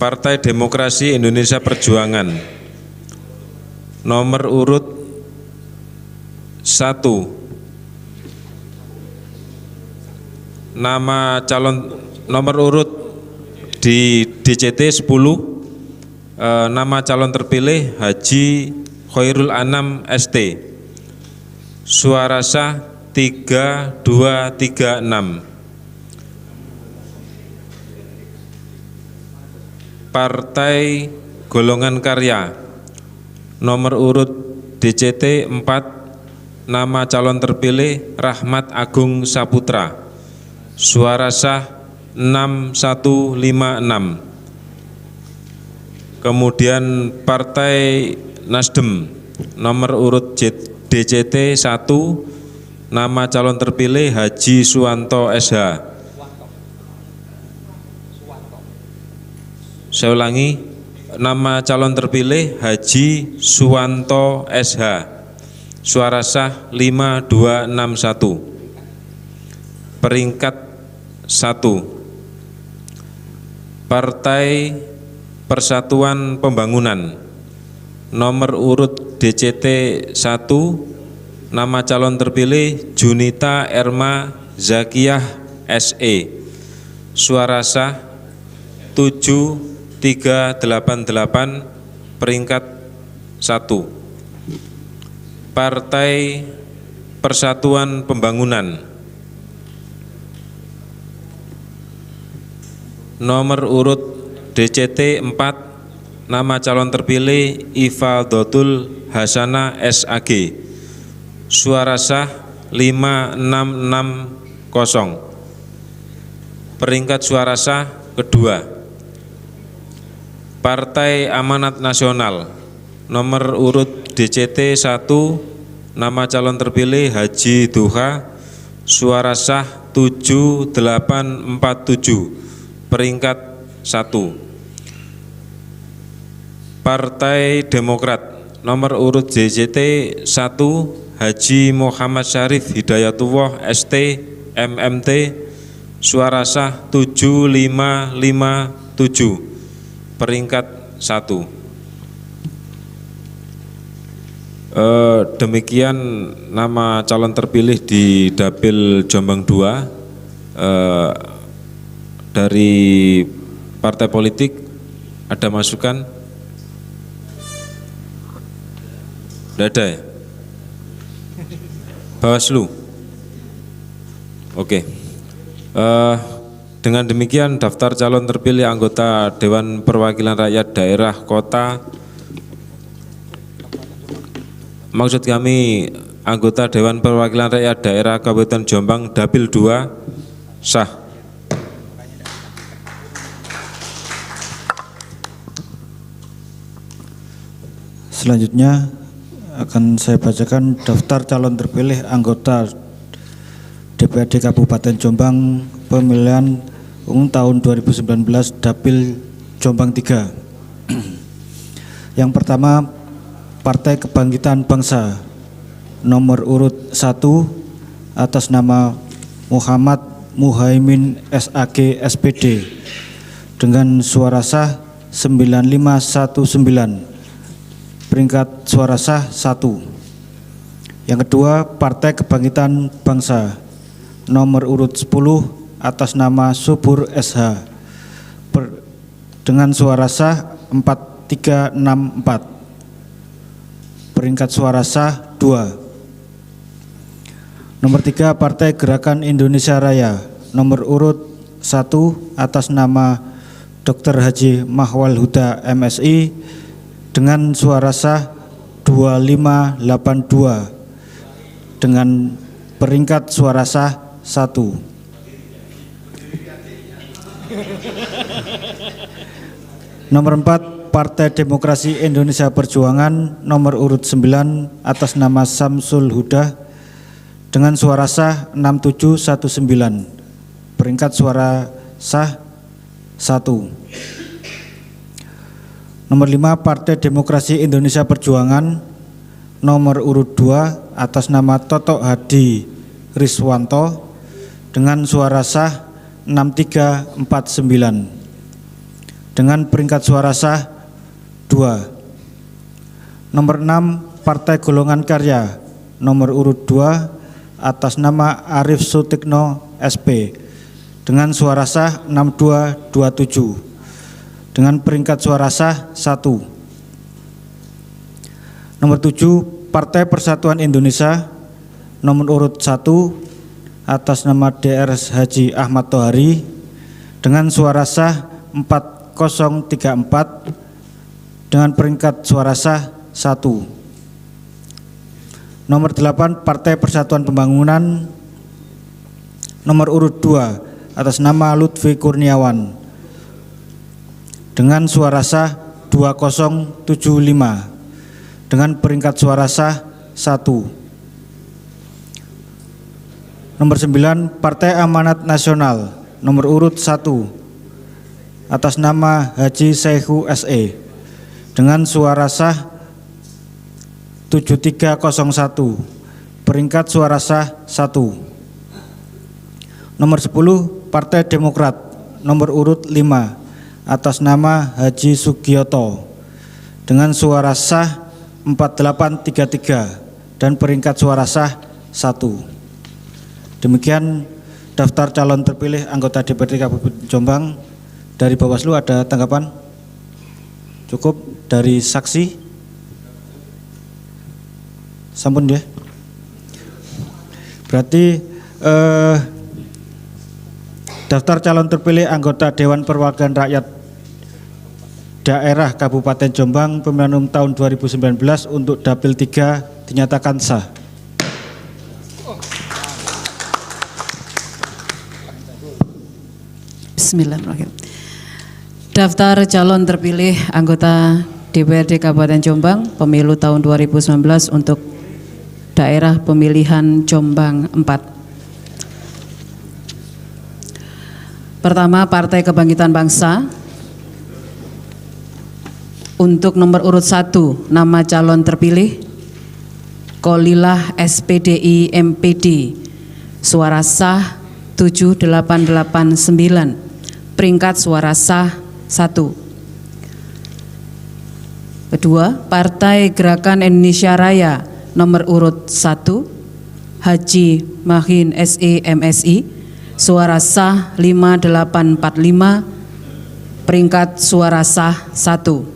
Partai Demokrasi Indonesia Perjuangan nomor urut 1, nama calon nomor urut di DCT 10, nama calon terpilih Haji Khairul Anam ST. Suara sah 3236. Partai Golongan Karya nomor urut DCT 4, nama calon terpilih Rahmat Agung Saputra. Suara sah 6156. Kemudian Partai Nasdem nomor urut DCT 1, nama calon terpilih Haji Suwanto SH. Saya ulangi, nama calon terpilih Haji Suwanto SH. Suara sah 5261. Peringkat 1, Partai Persatuan Pembangunan nomor urut DCT 1, nama calon terpilih Junita Erma Zakiyah SE. Suara sah 7388. Peringkat 1, Partai Persatuan Pembangunan nomor urut DCT 4, nama calon terpilih Ifadhatul Hasanah SAG. Suara sah 5660. Peringkat suara sah kedua, Partai Amanat Nasional nomor urut DCT 1, nama calon terpilih Haji Duha. Suara sah 7847. Peringkat 1, Partai Demokrat nomor urut DCT 1, Haji Muhammad Syarif Hidayatullah ST MMT. Suara sah 7557. Peringkat 1. Demikian nama calon terpilih di Dapil Jombang 2. Dari partai politik ada masukan? Tidak ada ya? Bawaslu? Oke. Dengan demikian daftar calon terpilih anggota Dewan Perwakilan Rakyat Daerah Kota, maksud kami anggota Dewan Perwakilan Rakyat Daerah Kabupaten Jombang Dapil 2 sah. Selanjutnya akan saya bacakan daftar calon terpilih anggota DPRD Kabupaten Jombang pemilihan umum tahun 2019 Dapil Jombang 3. Yang pertama, Partai Kebangkitan Bangsa nomor urut 1 atas nama Muhammad Muhaimin SAG SPD dengan suara sah 9519. Peringkat suara sah 1. Yang kedua, Partai Kebangkitan Bangsa nomor urut 10 atas nama Subur SH dengan suara sah 4364. Peringkat suara sah 2. Nomor 3, Partai Gerakan Indonesia Raya nomor urut 1 atas nama Dr. Haji Mahwal Huda MSI dengan suara sah 2582 dengan peringkat suara sah 1. Nomor 4, Partai Demokrasi Indonesia Perjuangan nomor urut 9 atas nama Samsul Huda dengan suara sah 6719. Peringkat suara sah 1. Nomor 5, Partai Demokrasi Indonesia Perjuangan nomor urut 2 atas nama Toto Hadi Riswanto dengan suara sah 6349 dengan peringkat suara sah 2. Nomor 6, Partai Golongan Karya nomor urut 2 atas nama Arif Sutikno SP dengan suara sah 6227 dengan peringkat suara sah 1. Nomor 7, Partai Persatuan Indonesia nomor urut 1 atas nama DR Haji Ahmad Tohari dengan suara sah 4034 dengan peringkat suara sah 1. Nomor 8 Partai Persatuan Pembangunan. Nomor urut 2 atas nama Lutfi Kurniawan dengan suara sah 2075 dengan peringkat suara sah 1. Nomor 9 Partai Amanat Nasional nomor urut 1 atas nama Haji Saihu SE dengan suara sah 7301 peringkat suara sah 1. Nomor 10 Partai Demokrat nomor urut 5 atas nama Haji Sugiyoto dengan suara sah 4833 dan peringkat suara sah 1. Demikian daftar calon terpilih anggota DPRD Kabupaten Jombang. Dari Bawaslu ada tanggapan? Cukup. Dari saksi? Sampun ya. Berarti daftar calon terpilih anggota Dewan Perwakilan Rakyat Daerah Kabupaten Jombang pemilihan umum tahun 2019 untuk Dapil 3 dinyatakan sah. Bismillahirrahmanirrahim. Daftar calon terpilih anggota DPRD Kabupaten Jombang pemilu tahun 2019 untuk daerah pemilihan Jombang 4. Pertama, Partai Kebangkitan Bangsa. Untuk nomor urut 1, nama calon terpilih Kolilah SPDI MPD, suara sah 7889, peringkat suara sah 1. Kedua, Partai Gerakan Indonesia Raya nomor urut 1 Haji Mahin SE MSI, suara sah 5845, peringkat suara sah 1.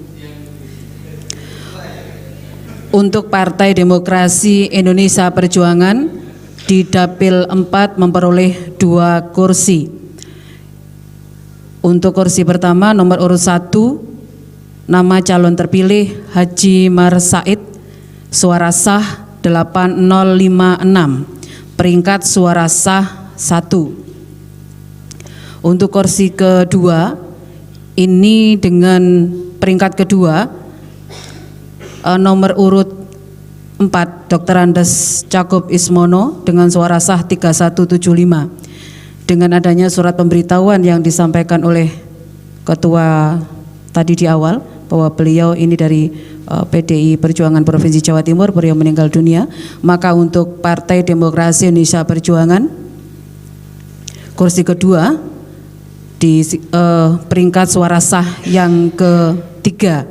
Untuk Partai Demokrasi Indonesia Perjuangan di Dapil 4 memperoleh 2 kursi. Untuk kursi pertama nomor urut 1 nama calon terpilih Haji Mar Said, suara sah 8056, peringkat suara sah 1. Untuk kursi kedua ini dengan peringkat kedua nomor urut 4 Dr. Andes Cakup Ismono dengan suara sah 3175. Dengan adanya surat pemberitahuan yang disampaikan oleh ketua tadi di awal bahwa beliau ini dari PDI Perjuangan Provinsi Jawa Timur, beliau meninggal dunia, maka untuk Partai Demokrasi Indonesia Perjuangan kursi kedua di peringkat suara sah yang ketiga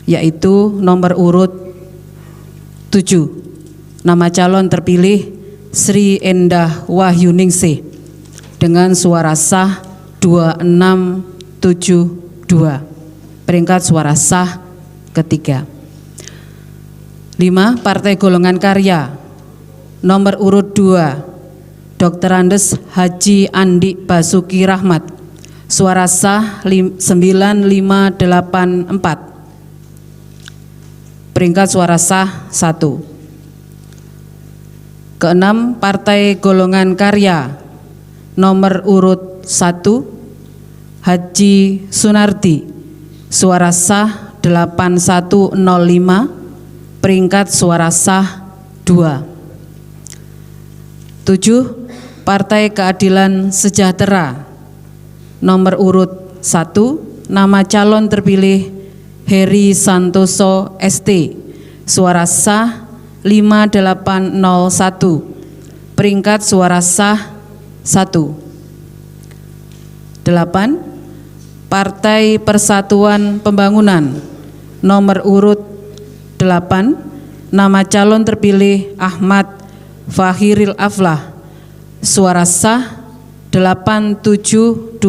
yaitu nomor urut 7 nama calon terpilih Sri Endah Wahyuningsih dengan suara sah 2672, peringkat suara sah ketiga. 5. Partai Golongan Karya nomor urut 2 Dr. Andes Haji Andi Basuki Rahmat, suara sah 9584, peringkat suara sah 1. Keenam, Partai Golongan Karya nomor urut 1 Haji Sunardi, suara sah 8105, peringkat suara sah 2. 7. Partai Keadilan Sejahtera nomor urut 1 nama calon terpilih Heri Santoso ST, suara sah 5801, peringkat suara sah 1. 8. Partai Persatuan Pembangunan nomor urut 8 nama calon terpilih Ahmad Fahiril Aflah, suara sah 8720,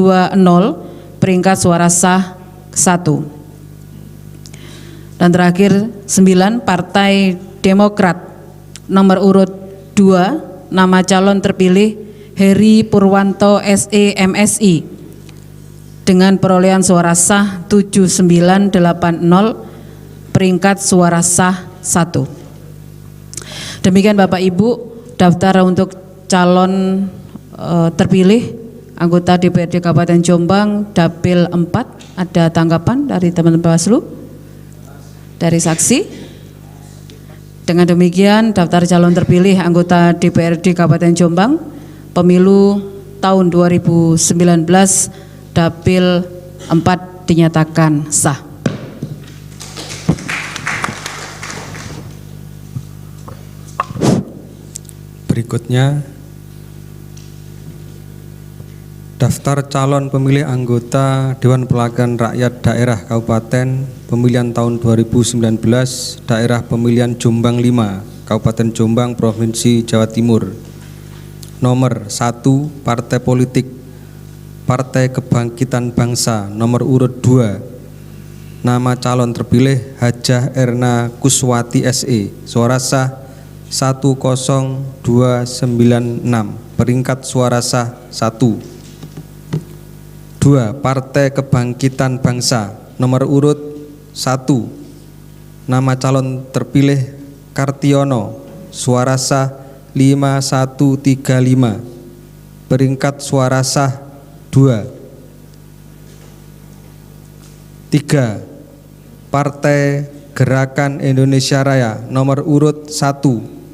peringkat suara sah 1. Dan terakhir 9. Partai Demokrat nomor urut 2 nama calon terpilih Heri Purwanto SE MSI dengan perolehan suara sah 7980, peringkat suara sah 1. Demikian Bapak Ibu, daftar untuk calon terpilih anggota DPRD Kabupaten Jombang Dapil 4. Ada tanggapan dari teman-teman Bawaslu? Dari saksi? Dengan demikian daftar calon terpilih anggota DPRD Kabupaten Jombang Pemilu tahun 2019 Dapil 4 dinyatakan sah. Berikutnya daftar calon pemilih anggota Dewan Perwakilan Rakyat Daerah Kabupaten pemilihan tahun 2019 Daerah Pemilihan Jombang 5 Kabupaten Jombang Provinsi Jawa Timur. Nomor 1 Partai Politik Partai Kebangkitan Bangsa. Nomor urut 2 nama calon terpilih Hajah Erna Kuswati SE. Suara sah 10296. Peringkat suara sah 1. 2. Partai Kebangkitan Bangsa. Nomor urut 1 nama calon terpilih Kartiono. Suara sah 5135. Peringkat suara sah 2. 3. Partai Gerakan Indonesia Raya. Nomor urut 1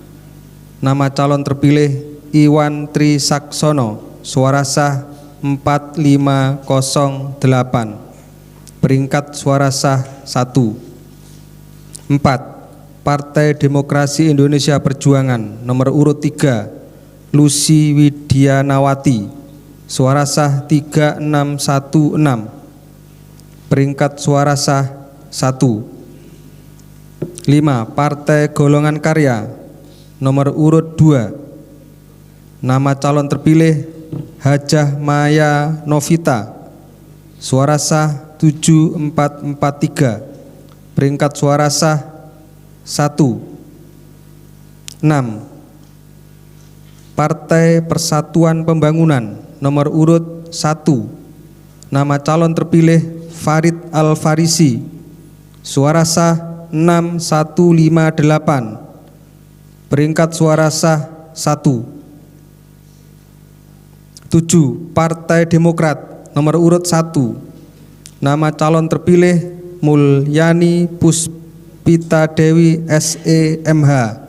nama calon terpilih Iwan Trisaksono. Suara sah 4508. Peringkat suara sah 1. 4. Partai Demokrasi Indonesia Perjuangan. Nomor urut 3 Lucy Widianawati. Suara sah 3616. Peringkat suara sah 1. 5. Partai Golongan Karya. Nomor urut 2 nama calon terpilih Hajah Maya Novita. Suara sah 7443. Peringkat suara sah 1. 6. Partai Persatuan Pembangunan. Nomor urut 1 nama calon terpilih Farid Al-Farisi. Suara sah 6158. Peringkat suara sah 1. 7. Partai Demokrat. Nomor urut 1 nama calon terpilih Mulyani Puspita Dewi SEMH.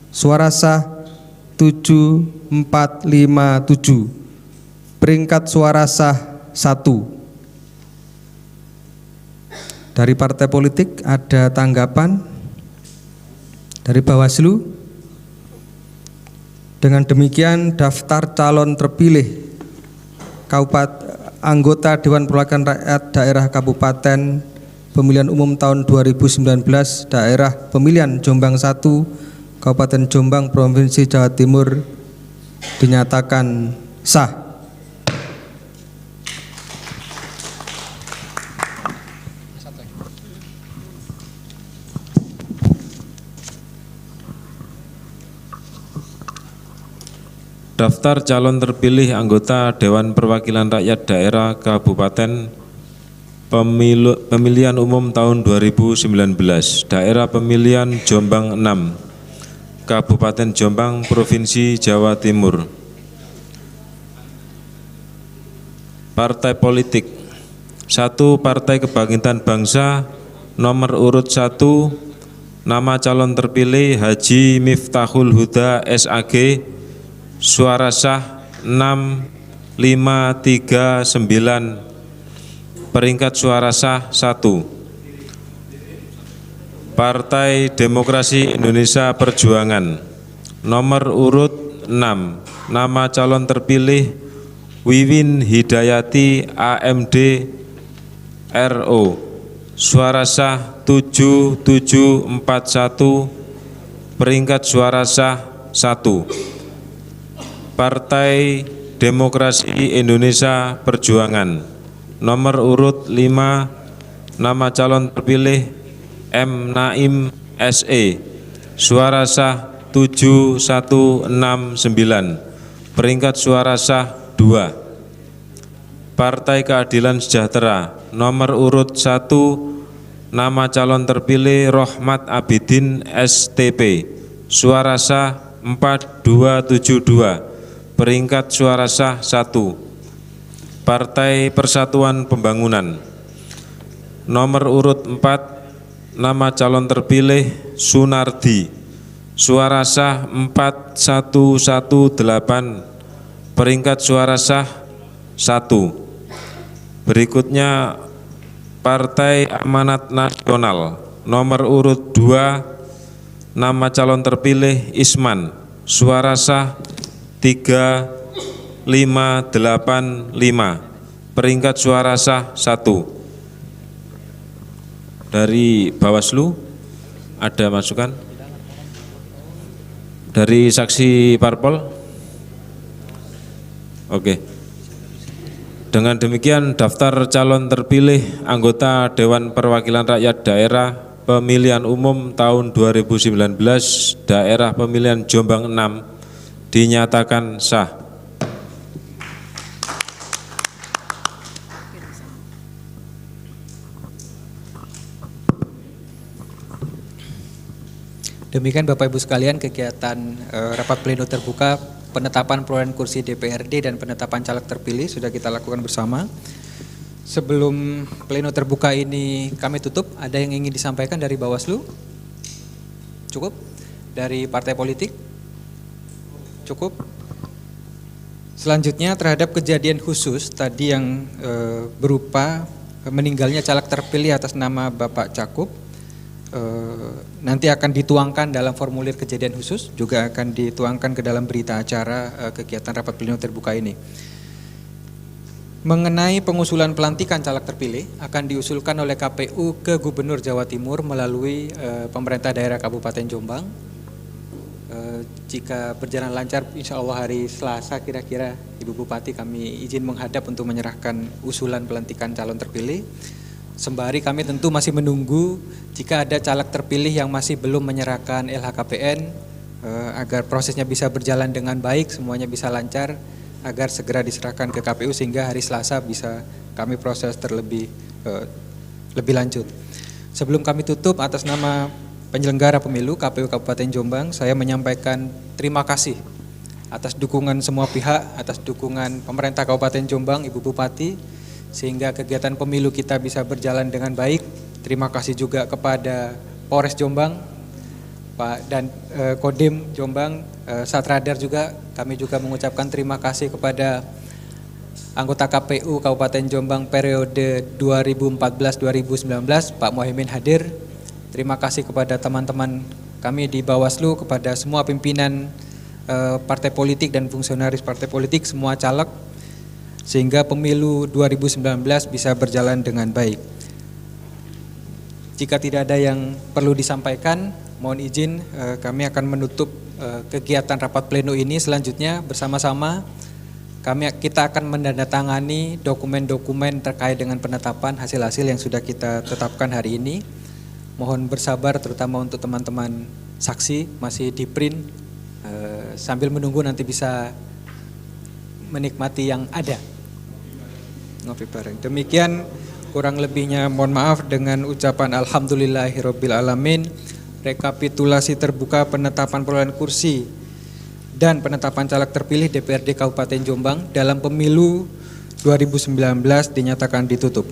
Suara sah 7457. Peringkat suara sah 1. Dari partai politik ada tanggapan dari Bawaslu. Dengan demikian daftar calon terpilih anggota Dewan Perwakilan Rakyat Daerah Kabupaten Pemilihan Umum tahun 2019 Daerah Pemilihan Jombang 1 Kabupaten Jombang Provinsi Jawa Timur dinyatakan sah. Daftar calon terpilih anggota Dewan Perwakilan Rakyat Daerah Kabupaten Pemilihan Umum tahun 2019 Daerah Pemilihan Jombang 6 Kabupaten Jombang Provinsi Jawa Timur. Partai politik 1. Partai Kebangkitan Bangsa. Nomor urut 1 nama calon terpilih Haji Miftahul Huda SAG. Suara sah 6539. Peringkat suara sah 1. Partai Demokrasi Indonesia Perjuangan. Nomor urut 6 nama calon terpilih Wiwin Hidayati AMD RO. Suara sah 7741. Peringkat suara sah 1. Partai Demokrasi Indonesia Perjuangan. Nomor urut 5 nama calon terpilih M. Naim SE. Suara sah 7169. Peringkat suara sah 2. Partai Keadilan Sejahtera. Nomor urut 1 nama calon terpilih Rohmat Abidin STP. suara sah 4272, peringkat suara sah 1. Partai Persatuan Pembangunan, nomor urut 4, nama calon terpilih Sunardi, suara sah 4118, peringkat suara sah 1. Berikutnya Partai Amanat Nasional, nomor urut 2, nama calon terpilih Isman, suara sah 3585, peringkat suara sah 1. Dari Bawaslu ada masukan? Dari saksi parpol? Oke. Dengan demikian daftar calon terpilih anggota Dewan Perwakilan Rakyat Daerah Pemilihan Umum tahun 2019 Daerah Pemilihan Jombang 6 dinyatakan sah. Demikian Bapak Ibu sekalian kegiatan rapat pleno terbuka penetapan perolehan kursi DPRD dan penetapan caleg terpilih sudah kita lakukan bersama. Sebelum pleno terbuka ini kami tutup, ada yang ingin disampaikan dari Bawaslu? Cukup? Dari partai politik? Cukup? Selanjutnya terhadap kejadian khusus tadi yang berupa meninggalnya caleg terpilih atas nama Bapak Cakup, nanti akan dituangkan dalam formulir kejadian khusus, juga akan dituangkan ke dalam berita acara kegiatan rapat pleno terbuka ini. Mengenai pengusulan pelantikan caleg terpilih akan diusulkan oleh KPU ke Gubernur Jawa Timur melalui pemerintah daerah Kabupaten Jombang. Jika berjalan lancar, insya Allah hari Selasa kira-kira Ibu Bupati kami izin menghadap untuk menyerahkan usulan pelantikan calon terpilih. Sembari kami tentu masih menunggu jika ada caleg terpilih yang masih belum menyerahkan LHKPN agar prosesnya bisa berjalan dengan baik, semuanya bisa lancar, agar segera diserahkan ke KPU sehingga hari Selasa bisa kami proses lebih lanjut. Sebelum kami tutup, atas nama penyelenggara pemilu KPU Kabupaten Jombang, saya menyampaikan terima kasih atas dukungan semua pihak, atas dukungan pemerintah Kabupaten Jombang, Ibu Bupati, sehingga kegiatan pemilu kita bisa berjalan dengan baik. Terima kasih juga kepada Polres Jombang, Pak dan Kodim Jombang, Satradar juga. Kami juga mengucapkan terima kasih kepada anggota KPU Kabupaten Jombang periode 2014-2019, Pak Mohaimin hadir. Terima kasih kepada teman-teman kami di Bawaslu, kepada semua pimpinan partai politik dan fungsionaris partai politik, semua caleg, sehingga pemilu 2019 bisa berjalan dengan baik. Jika tidak ada yang perlu disampaikan, mohon izin kami akan menutup kegiatan rapat pleno ini. Selanjutnya bersama-sama kita akan menandatangani dokumen-dokumen terkait dengan penetapan hasil-hasil yang sudah kita tetapkan hari ini. Mohon bersabar terutama untuk teman-teman saksi, masih di print, sambil menunggu nanti bisa menikmati yang ada. Ngopi bareng. Demikian kurang lebihnya mohon maaf, dengan ucapan alhamdulillahirabbil alamin. Rekapitulasi terbuka penetapan perolehan kursi dan penetapan caleg terpilih DPRD Kabupaten Jombang dalam pemilu 2019 dinyatakan ditutup.